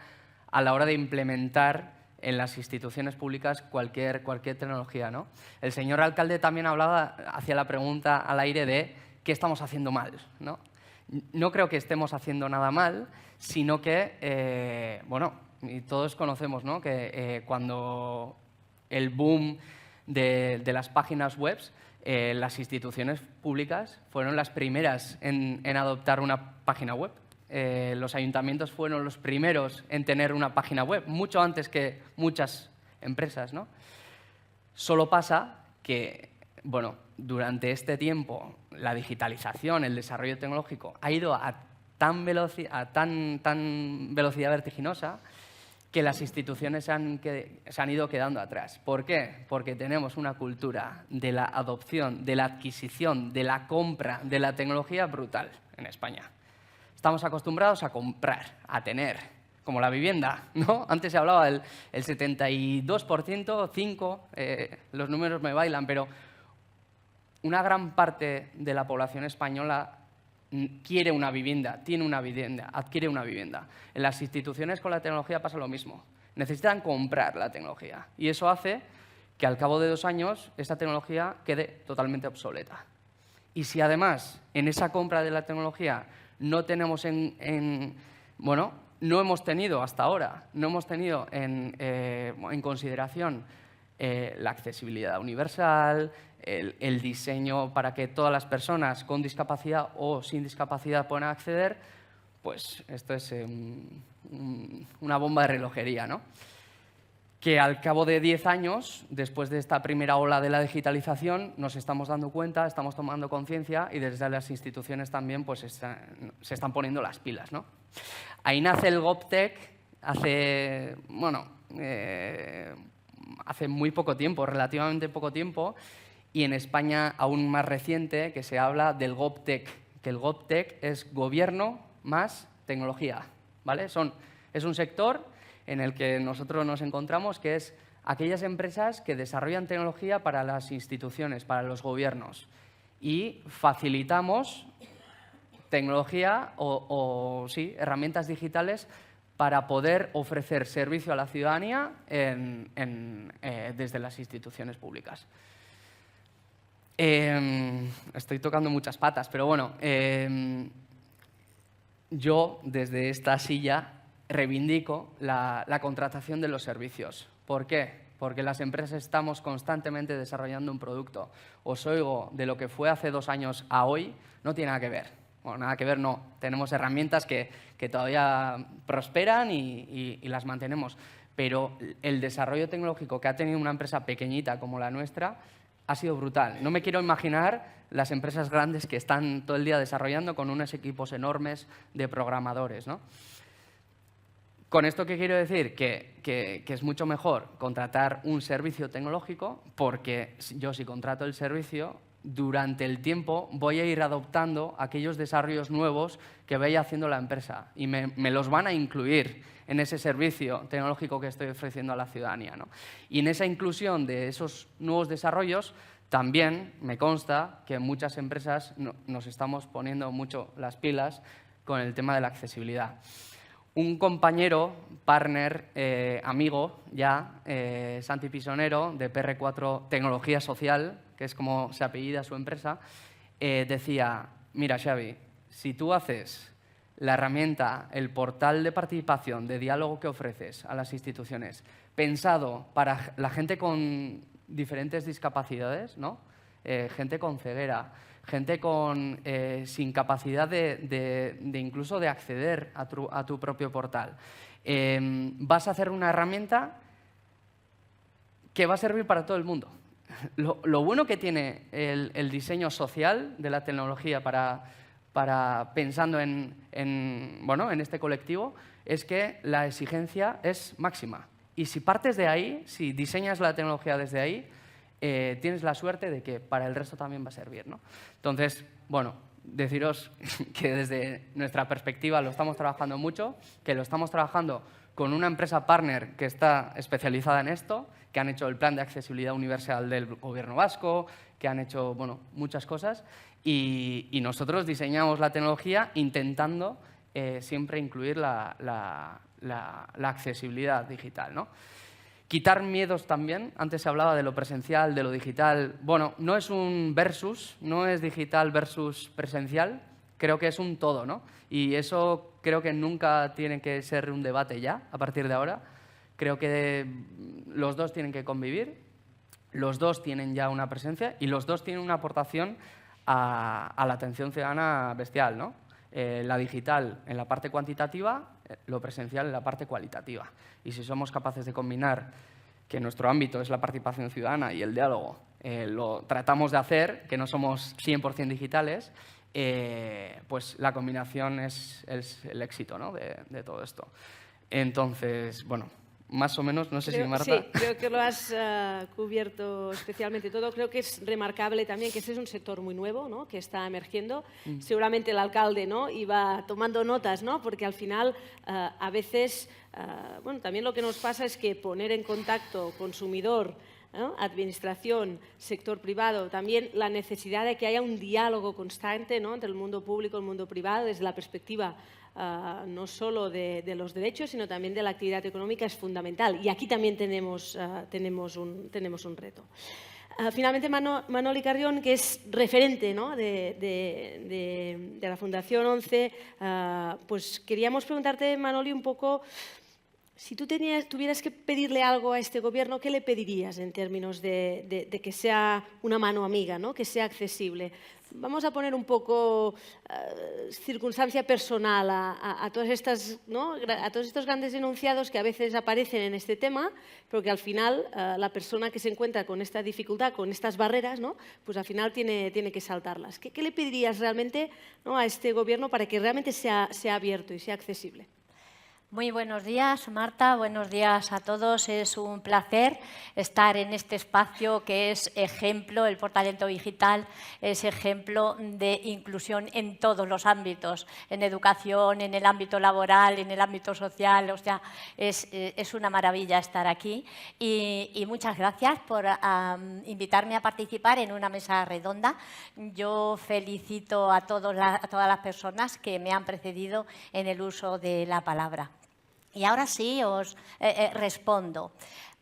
a la hora de implementar en las instituciones públicas cualquier tecnología, ¿no? El señor alcalde también hacía la pregunta al aire de qué estamos haciendo mal, ¿no? No creo que estemos haciendo nada mal, sino que, bueno, y todos conocemos, ¿no?, que cuando el boom de las páginas web, las instituciones públicas fueron las primeras en adoptar una página web. Los ayuntamientos fueron los primeros en tener una página web, mucho antes que muchas empresas, ¿no? Solo pasa que, bueno, durante este tiempo la digitalización, el desarrollo tecnológico ha ido a tan velocidad vertiginosa que las instituciones se han ido quedando atrás. ¿Por qué? Porque tenemos una cultura de la adopción, de la adquisición, de la compra de la tecnología brutal en España. Estamos acostumbrados a comprar, a tener, como la vivienda, ¿no? Antes se hablaba del 72%, 5%, los números me bailan, pero una gran parte de la población española quiere una vivienda, tiene una vivienda, adquiere una vivienda. En las instituciones con la tecnología pasa lo mismo. Necesitan comprar la tecnología y eso hace que al cabo de 2 años esa tecnología quede totalmente obsoleta. Y si además en esa compra de la tecnología no tenemos bueno, no hemos tenido hasta ahora, no hemos tenido en consideración la accesibilidad universal, el diseño para que todas las personas con discapacidad o sin discapacidad puedan acceder, pues esto es una bomba de relojería, ¿no? Que al cabo de 10 años, después de esta primera ola de la digitalización, nos estamos dando cuenta, estamos tomando conciencia y desde las instituciones también pues, se están poniendo las pilas, ¿no? Ahí nace el GovTech hace muy poco tiempo, relativamente poco tiempo, y en España aún más reciente, que se habla del GovTech, que el GovTech es gobierno más tecnología, ¿vale? Es un sector en el que nosotros nos encontramos, que es aquellas empresas que desarrollan tecnología para las instituciones, para los gobiernos, y facilitamos tecnología sí, herramientas digitales para poder ofrecer servicio a la ciudadanía desde las instituciones públicas. Estoy tocando muchas patas, pero bueno, yo desde esta silla reivindico la contratación de los servicios. ¿Por qué? Porque las empresas estamos constantemente desarrollando un producto. Os oigo de lo que fue hace 2 años a hoy, no tiene nada que ver. Bueno, nada que ver no. Tenemos herramientas que todavía prosperan y las mantenemos. Pero el desarrollo tecnológico que ha tenido una empresa pequeñita como la nuestra ha sido brutal. No me quiero imaginar las empresas grandes que están todo el día desarrollando con unos equipos enormes de programadores, ¿no? ¿Con esto qué quiero decir? Que es mucho mejor contratar un servicio tecnológico porque yo si contrato el servicio, durante el tiempo voy a ir adoptando aquellos desarrollos nuevos que vaya haciendo la empresa y me los van a incluir en ese servicio tecnológico que estoy ofreciendo a la ciudadanía, ¿no? Y en esa inclusión de esos nuevos desarrollos también me consta que muchas empresas nos estamos poniendo mucho las pilas con el tema de la accesibilidad. Un compañero, partner, amigo ya, Santi Pisonero, de PR4 Tecnología Social, que es como se apellida su empresa, decía, mira Xavi, si tú haces la herramienta, el portal de participación, de diálogo que ofreces a las instituciones, pensado para la gente con diferentes discapacidades, ¿no? Gente con ceguera, gente sin capacidad de incluso de acceder a tu propio portal. Vas a hacer una herramienta que va a servir para todo el mundo. Lo bueno que tiene el diseño social de la tecnología pensando en este colectivo es que la exigencia es máxima. Y si partes de ahí, si diseñas la tecnología desde ahí, tienes la suerte de que para el resto también va a servir, ¿no? Entonces, bueno, deciros que desde nuestra perspectiva lo estamos trabajando mucho, que lo estamos trabajando con una empresa partner que está especializada en esto, que han hecho el Plan de Accesibilidad Universal del Gobierno vasco, que han hecho muchas cosas, y nosotros diseñamos la tecnología intentando siempre incluir la accesibilidad digital, ¿no? Quitar miedos también. Antes se hablaba de lo presencial, de lo digital. Bueno, no es un versus, no es digital versus presencial. Creo que es un todo, ¿no? Y eso creo que nunca tiene que ser un debate ya, a partir de ahora. Creo que los dos tienen que convivir, los dos tienen ya una presencia y los dos tienen una aportación a la atención ciudadana bestial, ¿no? La digital en la parte cuantitativa, lo presencial en la parte cualitativa. Y si somos capaces de combinar que nuestro ámbito es la participación ciudadana y el diálogo, lo tratamos de hacer, que no somos 100% digitales, pues la combinación es el éxito, ¿no? de todo esto. Entonces, bueno, más o menos, no sé si Marta... Sí, creo que lo has cubierto especialmente todo. Creo que es remarcable también que este es un sector muy nuevo, ¿no? Que está emergiendo. Seguramente el alcalde, ¿no? Iba tomando notas, ¿no? Porque al final a veces, también lo que nos pasa es que poner en contacto consumidor, ¿no? Administración, sector privado, también la necesidad de que haya un diálogo constante, ¿no? Entre el mundo público y el mundo privado desde la perspectiva no solo de los derechos, sino también de la actividad económica es fundamental. Y aquí también tenemos un reto. Finalmente, Manoli Carrión, que es referente, ¿no? de la Fundación 11, pues queríamos preguntarte, Manoli, un poco, si tú tuvieras que pedirle algo a este gobierno, ¿qué le pedirías en términos de que sea una mano amiga, ¿no? Que sea accesible? Vamos a poner un poco circunstancia personal a todas estas, ¿no? A todos estos grandes enunciados que a veces aparecen en este tema, pero que al final la persona que se encuentra con esta dificultad, con estas barreras, ¿no? Pues al final tiene que saltarlas. ¿Qué le pedirías realmente, ¿no? A este gobierno para que realmente sea abierto y sea accesible? Muy buenos días, Marta. Buenos días a todos. Es un placer estar en este espacio que es ejemplo, el Portalento Digital es ejemplo de inclusión en todos los ámbitos, en educación, en el ámbito laboral, en el ámbito social. O sea, es una maravilla estar aquí y muchas gracias por invitarme a participar en una mesa redonda. Yo felicito a todas las personas que me han precedido en el uso de la palabra. Y ahora sí os respondo.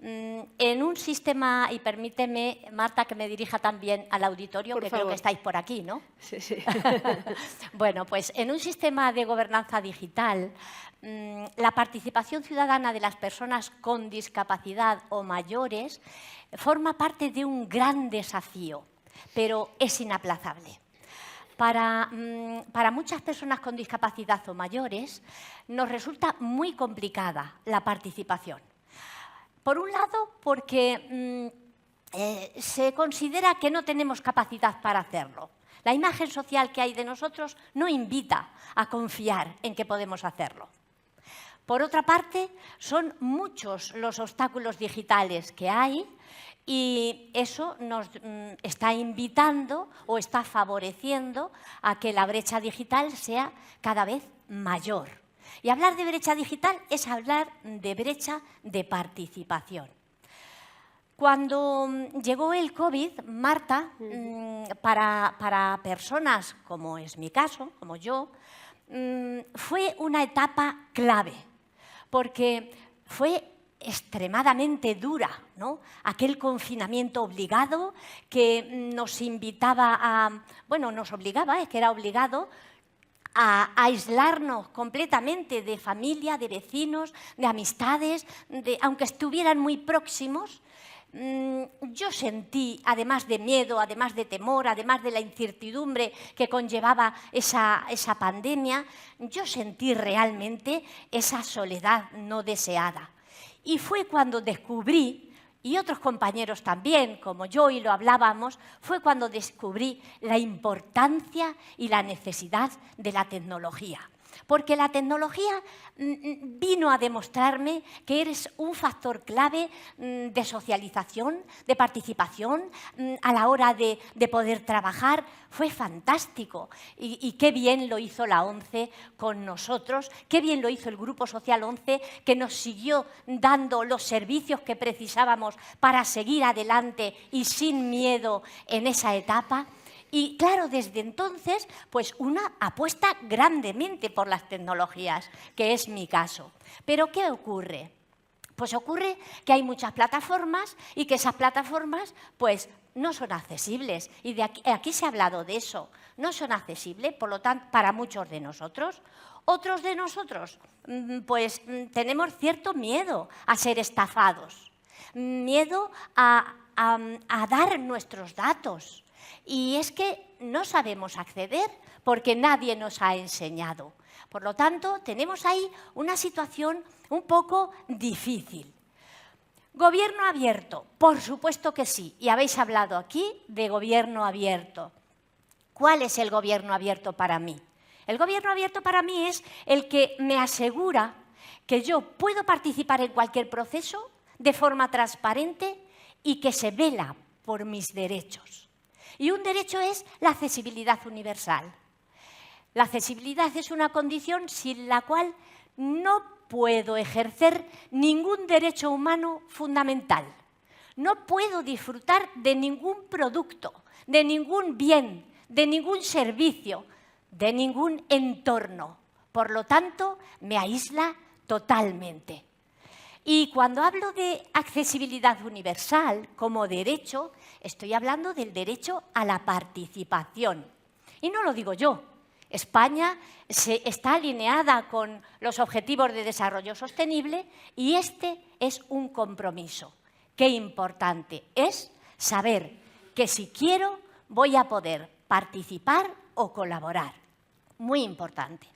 En un sistema, y permíteme, Marta, que me dirija también al auditorio, por que favor. creo que estáis por aquí, ¿no? Sí, sí. Bueno, pues en un sistema de gobernanza digital, la participación ciudadana de las personas con discapacidad o mayores forma parte de un gran desafío, pero es inaplazable. Para muchas personas con discapacidad o mayores nos resulta muy complicada la participación. Por un lado, porque se considera que no tenemos capacidad para hacerlo. La imagen social que hay de nosotros no invita a confiar en que podemos hacerlo. Por otra parte, son muchos los obstáculos digitales que hay y eso nos está invitando o está favoreciendo a que la brecha digital sea cada vez mayor. Y hablar de brecha digital es hablar de brecha de participación. Cuando llegó el COVID, Marta, para personas como es mi caso, como yo, fue una etapa clave, porque fue extremadamente dura, ¿no? Aquel confinamiento obligado que nos invitaba nos obligaba, es que era obligado a aislarnos completamente de familia, de vecinos, de amistades, aunque estuvieran muy próximos. Yo sentí, además de miedo, además de temor, además de la incertidumbre que conllevaba esa pandemia, yo sentí realmente esa soledad no deseada. Y fue cuando descubrí, y otros compañeros también, como yo y lo hablábamos, fue cuando descubrí la importancia y la necesidad de la tecnología. porque la tecnología vino a demostrarme que eres un factor clave de socialización, de participación, a la hora de poder trabajar. Fue fantástico y qué bien lo hizo la ONCE con nosotros, qué bien lo hizo el Grupo Social 11, que nos siguió dando los servicios que precisábamos para seguir adelante y sin miedo en esa etapa. Y claro, desde entonces, pues una apuesta grandemente por las tecnologías, que es mi caso. Pero ¿qué ocurre? Pues ocurre que hay muchas plataformas y que esas plataformas pues no son accesibles. Y de aquí se ha hablado de eso. No son accesibles, por lo tanto, para muchos de nosotros. Otros de nosotros pues tenemos cierto miedo a ser estafados, miedo a dar nuestros datos. Y es que no sabemos acceder porque nadie nos ha enseñado. Por lo tanto, tenemos ahí una situación un poco difícil. ¿Gobierno abierto? Por supuesto que sí. Y habéis hablado aquí de gobierno abierto. ¿Cuál es el gobierno abierto para mí? El gobierno abierto para mí es el que me asegura que yo puedo participar en cualquier proceso de forma transparente y que se vela por mis derechos. Y un derecho es la accesibilidad universal. La accesibilidad es una condición sin la cual no puedo ejercer ningún derecho humano fundamental. No puedo disfrutar de ningún producto, de ningún bien, de ningún servicio, de ningún entorno. Por lo tanto, me aísla totalmente. Y cuando hablo de accesibilidad universal como derecho, estoy hablando del derecho a la participación. Y no lo digo yo. España está alineada con los Objetivos de Desarrollo Sostenible y este es un compromiso. Qué importante es saber que si quiero voy a poder participar o colaborar. Muy importante.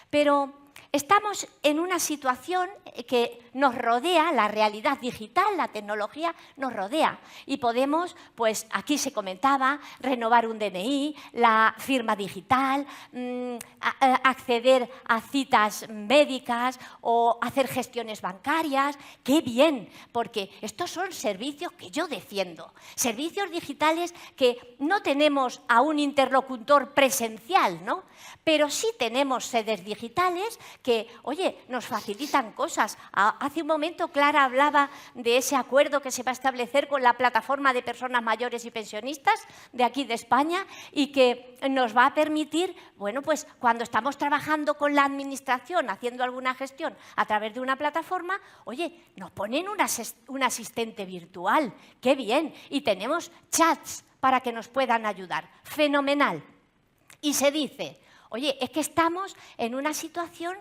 Pero estamos en una situación que nos rodea, la realidad digital, la tecnología nos rodea y podemos, pues aquí se comentaba, renovar un DNI, la firma digital, acceder a citas médicas o hacer gestiones bancarias. ¡Qué bien! Porque estos son servicios que yo defiendo, servicios digitales que no tenemos a un interlocutor presencial, ¿no? Pero sí tenemos sedes digitales que, oye, nos facilitan cosas. Hace un momento Clara hablaba de ese acuerdo que se va a establecer con la plataforma de personas mayores y pensionistas de aquí de España y que nos va a permitir, bueno, pues cuando estamos trabajando con la administración, haciendo alguna gestión a través de una plataforma, oye, nos ponen un asistente virtual. ¡Qué bien! Y tenemos chats para que nos puedan ayudar. ¡Fenomenal! Y se dice, oye, es que estamos en una situación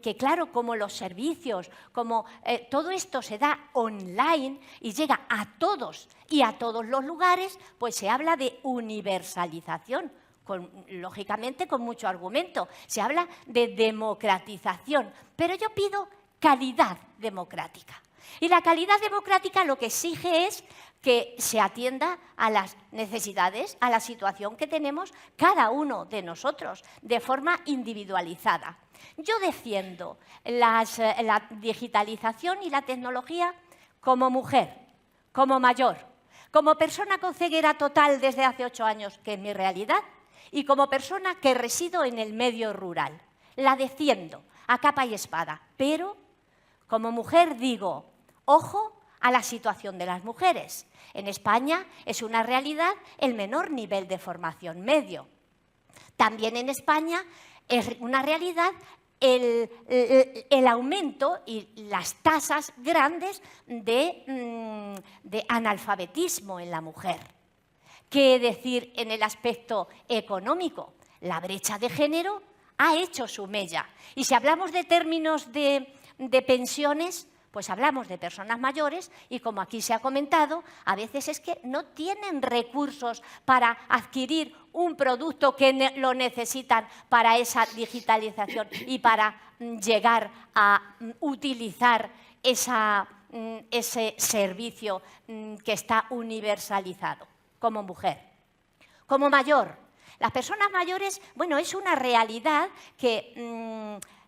que, claro, como los servicios, como todo esto se da online y llega a todos y a todos los lugares, pues se habla de universalización, lógicamente con mucho argumento. Se habla de democratización, pero yo pido calidad democrática. Y la calidad democrática lo que exige es que se atienda a las necesidades, a la situación que tenemos cada uno de nosotros, de forma individualizada. Yo defiendo la digitalización y la tecnología como mujer, como mayor, como persona con ceguera total desde hace 8 años, que es mi realidad, y como persona que resido en el medio rural. La defiendo a capa y espada, pero como mujer digo, ojo a la situación de las mujeres. En España es una realidad el menor nivel de formación medio. También en España es una realidad el aumento y las tasas grandes de analfabetismo en la mujer. ¿Qué decir en el aspecto económico? La brecha de género ha hecho su mella. Y si hablamos de términos de pensiones, pues hablamos de personas mayores y, como aquí se ha comentado, a veces es que no tienen recursos para adquirir un producto que lo necesitan para esa digitalización y para llegar a utilizar ese servicio que está universalizado. Como mujer. Como mayor, Las personas mayores, bueno, es una realidad que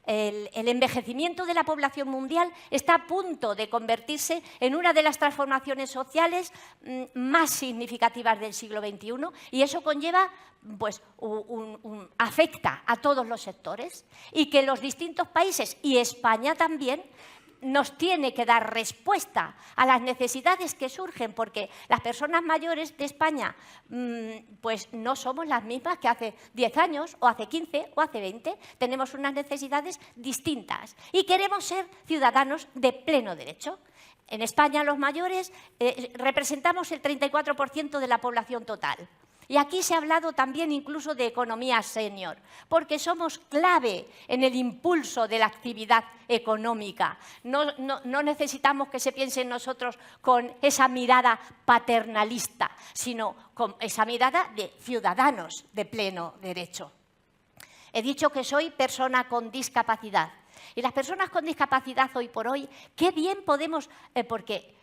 el envejecimiento de la población mundial está a punto de convertirse en una de las transformaciones sociales más significativas del siglo XXI, y eso conlleva, pues, afecta a todos los sectores, y que los distintos países, y España también, nos tiene que dar respuesta a las necesidades que surgen, porque las personas mayores de España pues no somos las mismas que hace 10 años, o hace 15, o hace 20. Tenemos unas necesidades distintas y queremos ser ciudadanos de pleno derecho. En España los mayores representamos el 34% de la población total. Y aquí se ha hablado también incluso de economía senior, porque somos clave en el impulso de la actividad económica. No necesitamos que se piense en nosotros con esa mirada paternalista, sino con esa mirada de ciudadanos de pleno derecho. He dicho que soy persona con discapacidad. Y las personas con discapacidad hoy por hoy, qué bien podemos, porque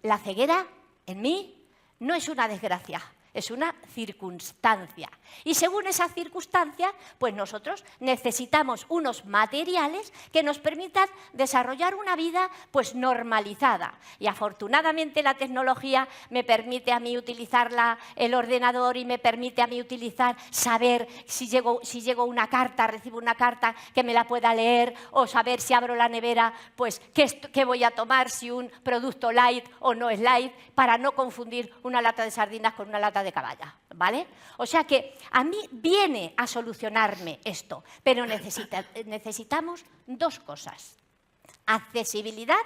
la ceguera en mí no es una desgracia. Es una circunstancia. Y según esa circunstancia, pues nosotros necesitamos unos materiales que nos permitan desarrollar una vida pues normalizada. Y afortunadamente la tecnología me permite a mí utilizar el ordenador y me permite a mí saber si llego una carta, recibo una carta que me la pueda leer, o saber si abro la nevera, pues qué voy a tomar, si un producto light o no es light, para no confundir una lata de sardinas con una lata de caballa, ¿vale? O sea que a mí viene a solucionarme esto, pero necesitamos dos cosas: accesibilidad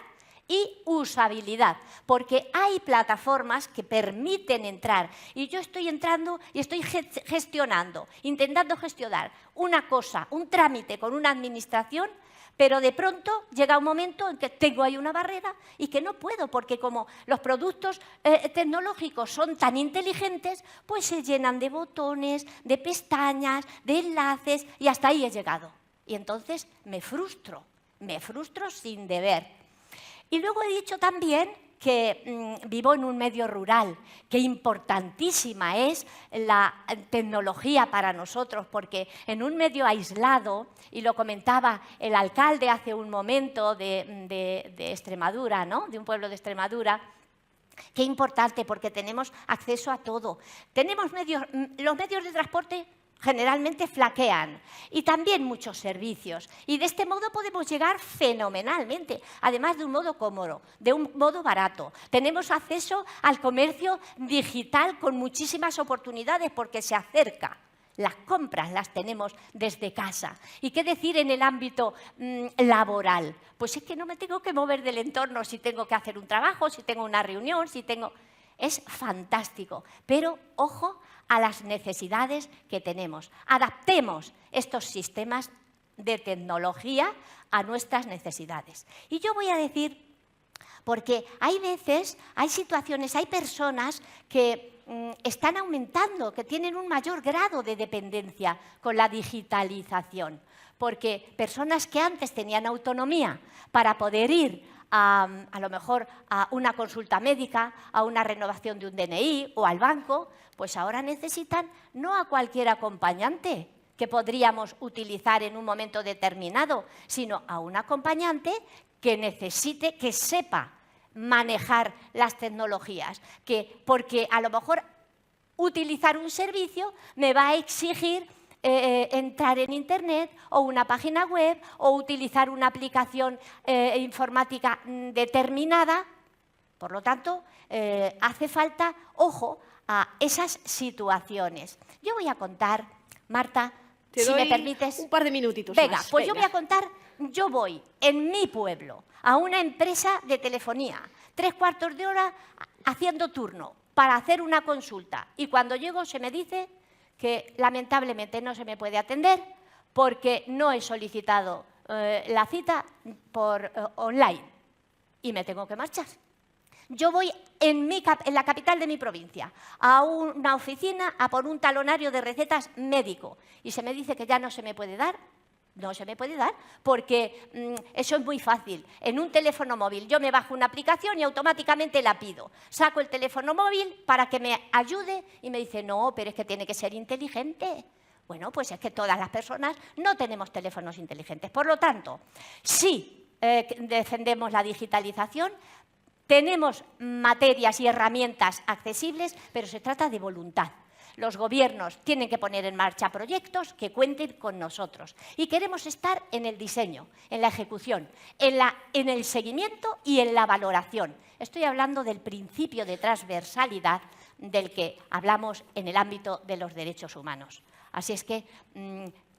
y usabilidad, porque hay plataformas que permiten entrar, y yo estoy entrando y estoy intentando gestionar una cosa, un trámite con una administración, pero de pronto llega un momento en que tengo ahí una barrera y que no puedo, porque como los productos tecnológicos son tan inteligentes, pues se llenan de botones, de pestañas, de enlaces, y hasta ahí he llegado. Y entonces me frustro sin deber. Y luego he dicho también que vivo en un medio rural, que importantísima es la tecnología para nosotros, porque en un medio aislado, y lo comentaba el alcalde hace un momento de Extremadura, ¿no?, de un pueblo de Extremadura, qué importante, porque tenemos acceso a todo. Los medios de transporte generalmente flaquean, y también muchos servicios, y de este modo podemos llegar fenomenalmente, además de un modo cómodo, de un modo barato. Tenemos acceso al comercio digital con muchísimas oportunidades, porque se acerca. Las compras las tenemos desde casa. ¿Y qué decir en el ámbito laboral? Pues es que no me tengo que mover del entorno si tengo que hacer un trabajo, si tengo una reunión, Es fantástico, pero ojo a las necesidades que tenemos. Adaptemos estos sistemas de tecnología a nuestras necesidades. Y yo voy a decir, porque hay veces, hay situaciones, hay personas que están aumentando, que tienen un mayor grado de dependencia con la digitalización, porque personas que antes tenían autonomía para poder ir a lo mejor a una consulta médica, a una renovación de un DNI o al banco, pues ahora necesitan no a cualquier acompañante que podríamos utilizar en un momento determinado, sino a un acompañante que necesite, que sepa manejar las tecnologías, porque a lo mejor utilizar un servicio me va a exigir entrar en Internet o una página web o utilizar una aplicación informática determinada. Por lo tanto, hace falta, ojo, a esas situaciones. Yo voy a contar, Marta, si me permites, un par de minutitos venga, más. Pues yo voy a contar, yo voy en mi pueblo a una empresa de telefonía, 3/4 de hora haciendo turno para hacer una consulta, y cuando llego se me dice que lamentablemente no se me puede atender porque no he solicitado la cita por online y me tengo que marchar. Yo voy en la capital de mi provincia a una oficina a por un talonario de recetas médico y se me dice que ya no se me puede dar No se me puede dar porque eso es muy fácil. En un teléfono móvil yo me bajo una aplicación y automáticamente la pido. Saco el teléfono móvil para que me ayude y me dice, no, pero es que tiene que ser inteligente. Bueno, pues es que todas las personas no tenemos teléfonos inteligentes. Por lo tanto, sí defendemos la digitalización, tenemos materias y herramientas accesibles, pero se trata de voluntad. Los gobiernos tienen que poner en marcha proyectos que cuenten con nosotros. Y queremos estar en el diseño, en la ejecución, en el seguimiento y en la valoración. Estoy hablando del principio de transversalidad del que hablamos en el ámbito de los derechos humanos. Así es que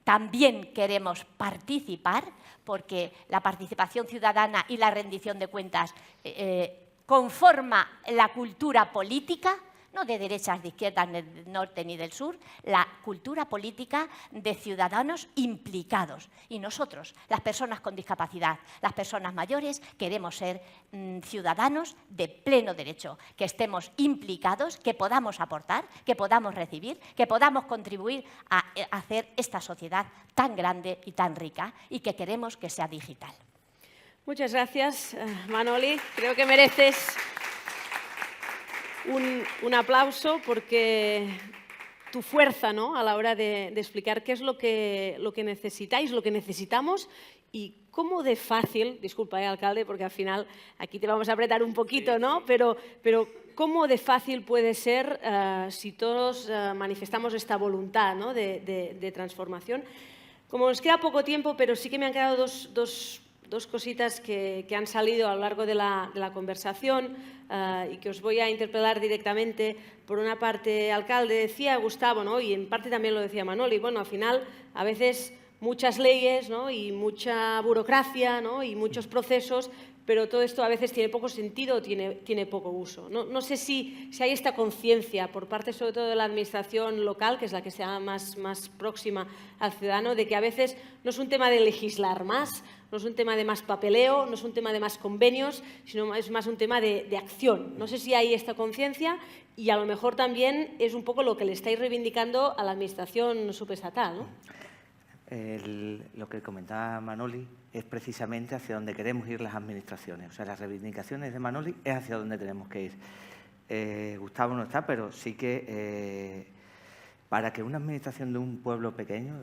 también queremos participar, porque la participación ciudadana y la rendición de cuentas conforma la cultura política, no de derechas, de izquierdas, del norte ni del sur, la cultura política de ciudadanos implicados. Y nosotros, las personas con discapacidad, las personas mayores, queremos ser ciudadanos de pleno derecho, que estemos implicados, que podamos aportar, que podamos recibir, que podamos contribuir a hacer esta sociedad tan grande y tan rica y que queremos que sea digital. Muchas gracias, Manoli. Creo que mereces un aplauso porque tu fuerza, ¿no?, a la hora de explicar qué es lo que necesitáis, lo que necesitamos y cómo de fácil, disculpa, alcalde, porque al final aquí te vamos a apretar un poquito, ¿no? Pero cómo de fácil puede ser si todos manifestamos esta voluntad, ¿no?, de transformación. Como nos queda poco tiempo, pero sí que me han quedado dos cositas que han salido a lo largo de la conversación y que os voy a interpelar directamente. Por una parte, alcalde, decía Gustavo, ¿no?, y en parte también lo decía Manoli, bueno, al final a veces muchas leyes, ¿no?, y mucha burocracia, ¿no?, y muchos procesos, pero todo esto a veces tiene poco sentido o tiene poco uso. No sé si hay esta conciencia por parte sobre todo de la administración local, que es la que sea más próxima al ciudadano, de que a veces no es un tema de legislar más, no es un tema de más papeleo, no es un tema de más convenios, sino es más un tema de acción. No sé si hay esta conciencia y a lo mejor también es un poco lo que le estáis reivindicando a la administración subestatal, ¿no? Lo que comentaba Manoli es precisamente hacia donde queremos ir las administraciones. O sea, las reivindicaciones de Manoli es hacia donde tenemos que ir. Gustavo no está, pero sí que para que una administración de un pueblo pequeño,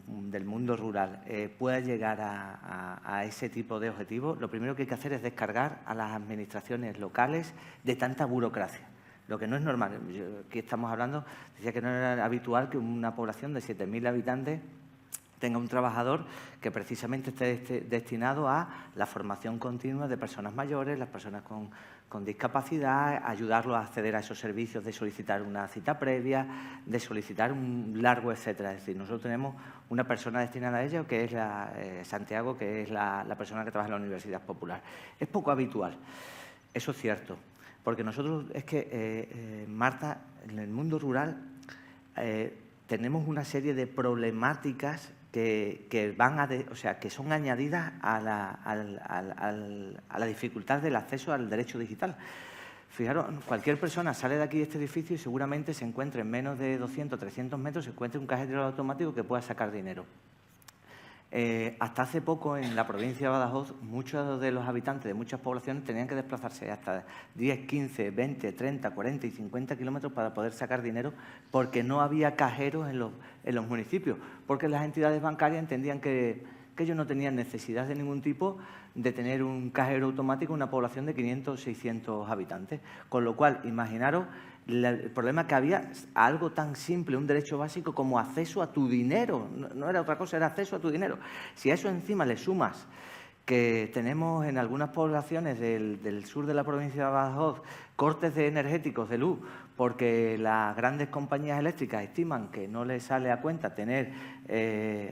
del mundo rural, pueda llegar a ese tipo de objetivos, lo primero que hay que hacer es descargar a las administraciones locales de tanta burocracia. Lo que no es normal. Aquí estamos hablando, decía que no era habitual que una población de 7.000 habitantes tenga un trabajador que precisamente esté destinado a la formación continua de personas mayores, las personas con discapacidad, ayudarlos a acceder a esos servicios de solicitar una cita previa, de solicitar un largo etcétera. Es decir, nosotros tenemos una persona destinada a ella, que es Santiago, que es la persona que trabaja en la Universidad Popular. Es poco habitual, eso es cierto, porque nosotros es que, Marta, en el mundo rural tenemos una serie de problemáticas que son añadidas a la dificultad del acceso al derecho digital. Fijaros, cualquier persona sale de aquí de este edificio y seguramente se encuentre en menos de 200, 300 metros, se encuentre un cajero automático que pueda sacar dinero. Hasta hace poco, en la provincia de Badajoz, muchos de los habitantes de muchas poblaciones tenían que desplazarse hasta 10, 15, 20, 30, 40 y 50 kilómetros para poder sacar dinero porque no había cajeros en los municipios, porque las entidades bancarias entendían que ellos no tenían necesidad de ningún tipo de tener un cajero automático en una población de 500 o 600 habitantes. Con lo cual, imaginaros el problema que había a algo tan simple, un derecho básico como acceso a tu dinero. No era otra cosa, era acceso a tu dinero. Si a eso encima le sumas que tenemos en algunas poblaciones del sur de la provincia de Badajoz cortes energéticos de luz porque las grandes compañías eléctricas estiman que no les sale a cuenta tener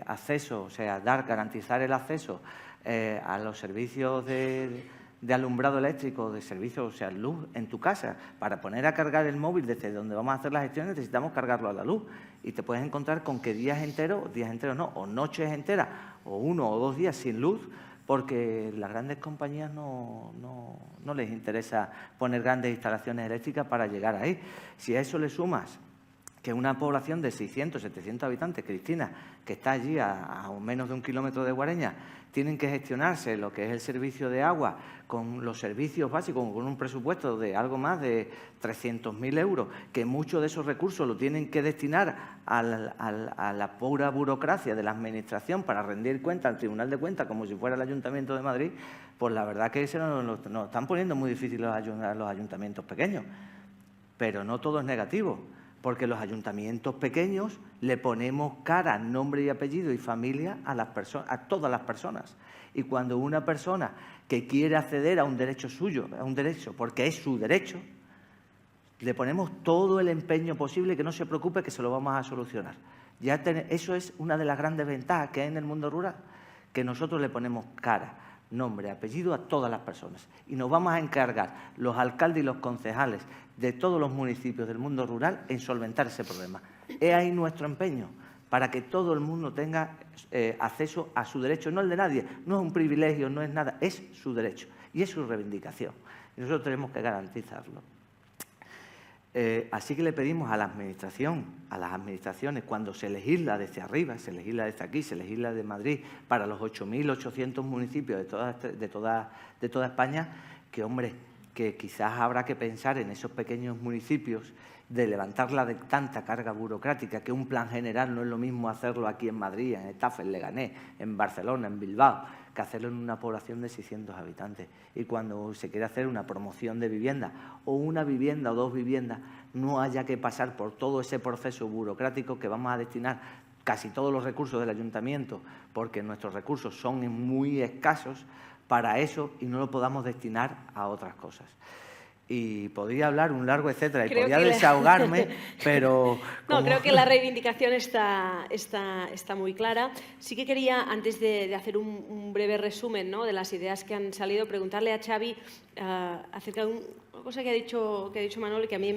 acceso, o sea, garantizar el acceso a los servicios de alumbrado eléctrico, de servicios, o sea, luz en tu casa. Para poner a cargar el móvil desde donde vamos a hacer las gestiones necesitamos cargarlo a la luz. Y te puedes encontrar con que días enteros no, o noches enteras, o 1 o 2 días sin luz, porque las grandes compañías no les interesa poner grandes instalaciones eléctricas para llegar ahí. Si a eso le sumas que una población de 600, 700 habitantes, Cristina, que está allí a menos de 1 kilómetro de Guareña, tienen que gestionarse lo que es el servicio de agua con los servicios básicos, con un presupuesto de algo más de 300.000 euros, que muchos de esos recursos lo tienen que destinar a la pura burocracia de la Administración para rendir cuenta al Tribunal de Cuentas, como si fuera el Ayuntamiento de Madrid, pues la verdad que se nos están poniendo muy difícil los ayuntamientos pequeños. Pero no todo es negativo, porque los ayuntamientos pequeños le ponemos cara, nombre y apellido y familia a todas las personas. Y cuando una persona que quiere acceder a un derecho suyo, a un derecho porque es su derecho, le ponemos todo el empeño posible, que no se preocupe, que se lo vamos a solucionar. Eso es una de las grandes ventajas que hay en el mundo rural, que nosotros le ponemos cara, nombre, apellido a todas las personas. Y nos vamos a encargar, los alcaldes y los concejales de todos los municipios del mundo rural, en solventar ese problema. Es ahí nuestro empeño, para que todo el mundo tenga acceso a su derecho, no el de nadie, no es un privilegio, no es nada, es su derecho y es su reivindicación. Y nosotros tenemos que garantizarlo. Así que le pedimos a la Administración, a las administraciones, cuando se legisla desde arriba, se legisla desde aquí, se legisla de Madrid, para los 8.800 municipios de toda España, que, hombre, que quizás habrá que pensar en esos pequeños municipios de levantarla de tanta carga burocrática, que un plan general no es lo mismo hacerlo aquí en Madrid, en Etafe, en Leganés, en Barcelona, en Bilbao, que hacerlo en una población de 600 habitantes. Y cuando se quiere hacer una promoción de vivienda o una vivienda o 2 viviendas, no haya que pasar por todo ese proceso burocrático, que vamos a destinar casi todos los recursos del ayuntamiento, porque nuestros recursos son muy escasos para eso, y no lo podamos destinar a otras cosas. Y podría hablar un largo etcétera, y podría desahogarme, pero... No, creo que la reivindicación está muy clara. Sí que quería, antes de hacer un breve resumen, ¿no?, de las ideas que han salido, preguntarle a Xavi acerca de una cosa que ha dicho Manuel, que a mí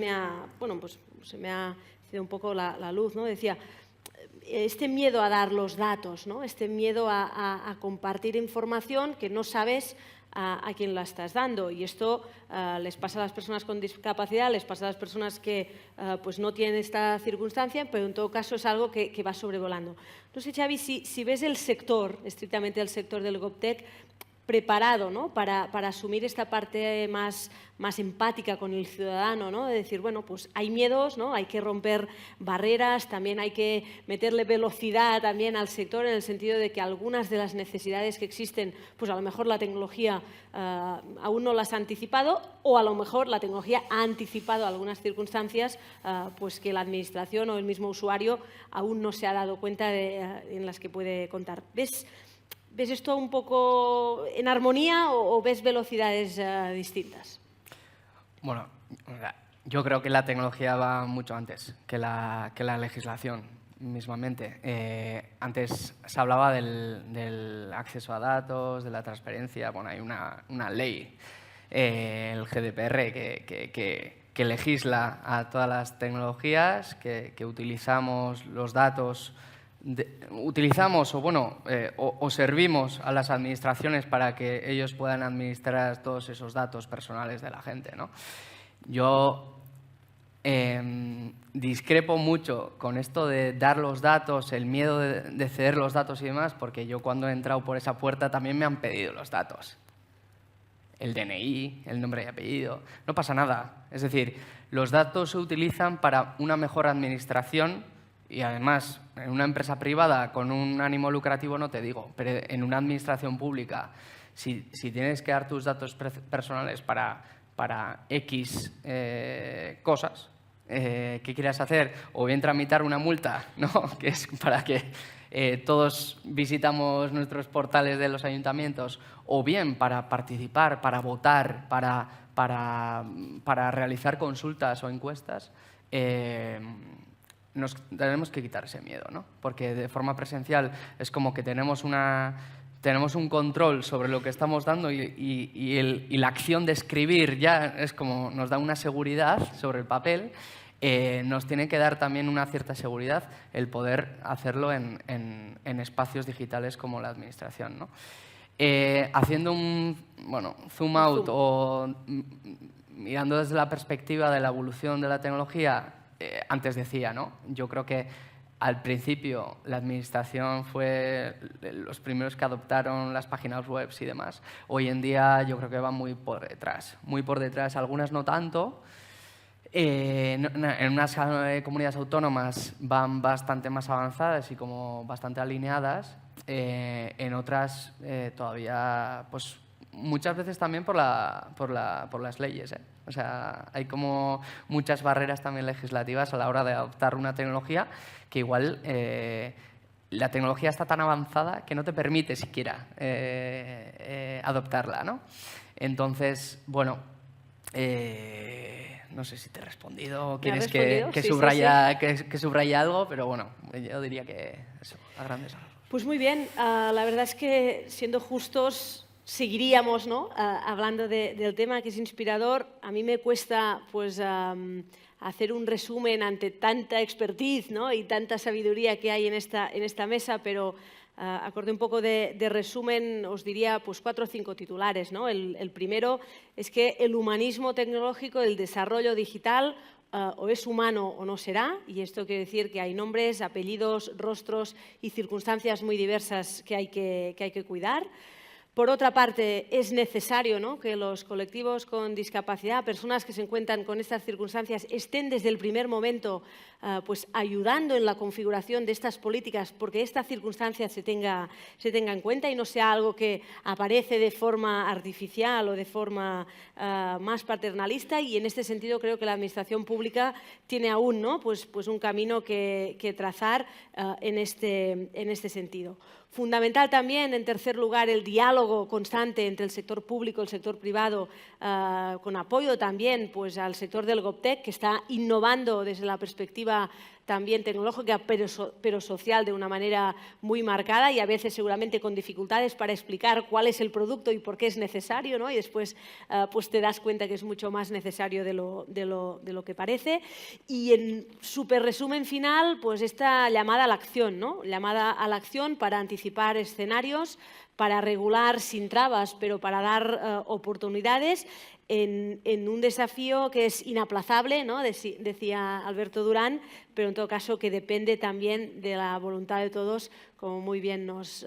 se me ha ido un poco la luz, ¿no? Decía, este miedo a dar los datos, ¿no?, este miedo a compartir información que no sabes a quién la estás dando, y esto les pasa a las personas con discapacidad, les pasa a las personas que pues no tienen esta circunstancia, pero en todo caso es algo que va sobrevolando. No sé, Xavi, si ves el sector, estrictamente el sector del GovTech, preparado, ¿no?, para asumir esta parte más empática con el ciudadano, ¿no?, de decir, bueno, pues hay miedos, ¿no?, hay que romper barreras, también hay que meterle velocidad también al sector, en el sentido de que algunas de las necesidades que existen, pues a lo mejor la tecnología aún no las ha anticipado, o a lo mejor la tecnología ha anticipado algunas circunstancias pues que la administración o el mismo usuario aún no se ha dado cuenta en las que puede contar. ¿Ves esto un poco en armonía o ves velocidades distintas? Bueno, yo creo que la tecnología va mucho antes que la legislación mismamente. Antes se hablaba del acceso a datos, de la transparencia. Bueno, hay una ley, el GDPR, que legisla a todas las tecnologías, que utilizamos los datos, o servimos a las administraciones para que ellos puedan administrar todos esos datos personales de la gente, ¿no? Yo discrepo mucho con esto de dar los datos, el miedo de ceder los datos y demás, porque yo cuando he entrado por esa puerta también me han pedido los datos. El DNI, el nombre y apellido, no pasa nada. Es decir, los datos se utilizan para una mejor administración. Y además, en una empresa privada con un ánimo lucrativo no te digo, pero en una administración pública, si tienes que dar tus datos personales para X cosas que quieras hacer, o bien tramitar una multa, ¿no?, que es para que todos visitamos nuestros portales de los ayuntamientos, o bien para participar, para votar, para realizar consultas o encuestas, nos tenemos que quitar ese miedo, ¿no? Porque de forma presencial es como que tenemos un control sobre lo que estamos dando y la acción de escribir ya es como nos da una seguridad sobre el papel. Nos tiene que dar también una cierta seguridad el poder hacerlo en espacios digitales como la administración, ¿no? Haciendo un zoom out o mirando desde la perspectiva de la evolución de la tecnología, antes decía, ¿no? Yo creo que al principio la administración fue los primeros que adoptaron las páginas web y demás. Hoy en día yo creo que van muy por detrás, algunas no tanto. En unas comunidades autónomas van bastante más avanzadas y como bastante alineadas. En otras todavía, pues muchas veces también por las leyes, ¿eh? O sea, hay como muchas barreras también legislativas a la hora de adoptar una tecnología que igual la tecnología está tan avanzada que no te permite siquiera adoptarla, ¿no? Entonces, bueno, no sé si te he respondido o quieres que subraye algo, pero bueno, yo diría que eso, a grandes rasgos. Pues muy bien, la verdad es que siendo justos seguiríamos, ¿no? Hablando del tema que es inspirador. A mí me cuesta pues, hacer un resumen ante tanta expertise, ¿no? Y tanta sabiduría que hay en esta mesa, pero acorde un poco de resumen, os diría pues 4 o 5 titulares, ¿no? El primero es que el humanismo tecnológico, el desarrollo digital, o es humano o no será, y esto quiere decir que hay nombres, apellidos, rostros y circunstancias muy diversas que hay que cuidar. Por otra parte, es necesario, ¿no?, que los colectivos con discapacidad, personas que se encuentran con estas circunstancias, estén desde el primer momento pues, ayudando en la configuración de estas políticas, porque esta circunstancia se tenga en cuenta y no sea algo que aparece de forma artificial o de forma más paternalista. Y en este sentido creo que la Administración pública tiene aún, ¿no?, pues un camino que trazar en este sentido. Fundamental también, en tercer lugar, el diálogo constante entre el sector público y el sector privado, con apoyo también pues, al sector del GovTech, que está innovando desde la perspectiva también tecnológica, pero social de una manera muy marcada y a veces seguramente con dificultades para explicar cuál es el producto y por qué es necesario, ¿no? Y después pues te das cuenta que es mucho más necesario de lo que parece. Y en súper resumen final, pues esta llamada a la acción, ¿no? Llamada a la acción para anticipar escenarios, para regular sin trabas, pero para dar oportunidades en un desafío que es inaplazable, ¿no?, decía Alberto Durán, pero en todo caso que depende también de la voluntad de todos, como muy bien nos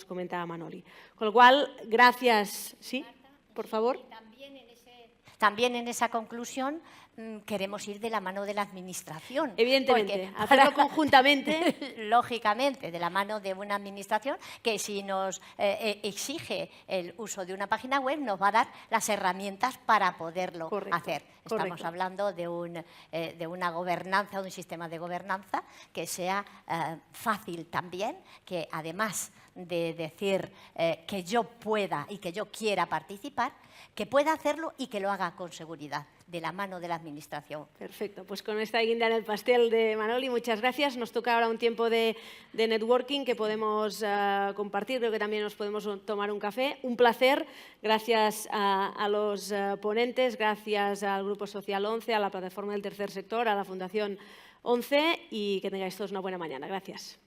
comentaba Manoli. Con lo cual, gracias. ¿Sí? Por favor. También en esa conclusión queremos ir de la mano de la Administración. Evidentemente, hacerlo conjuntamente. Lógicamente, de la mano de una Administración que si nos exige el uso de una página web nos va a dar las herramientas para poderlo hacer. Estamos hablando de una gobernanza, de un sistema de gobernanza que sea fácil también, que además de decir que yo pueda y que yo quiera participar, que pueda hacerlo y que lo haga con seguridad, de la mano de la Administración. Perfecto, pues con esta guinda en el pastel de Manoli, muchas gracias. Nos toca ahora un tiempo de networking que podemos compartir, creo que también nos podemos tomar un café. Un placer, gracias a los ponentes, gracias al Grupo Social 11, a la Plataforma del Tercer Sector, a la Fundación 11 y que tengáis todos una buena mañana. Gracias.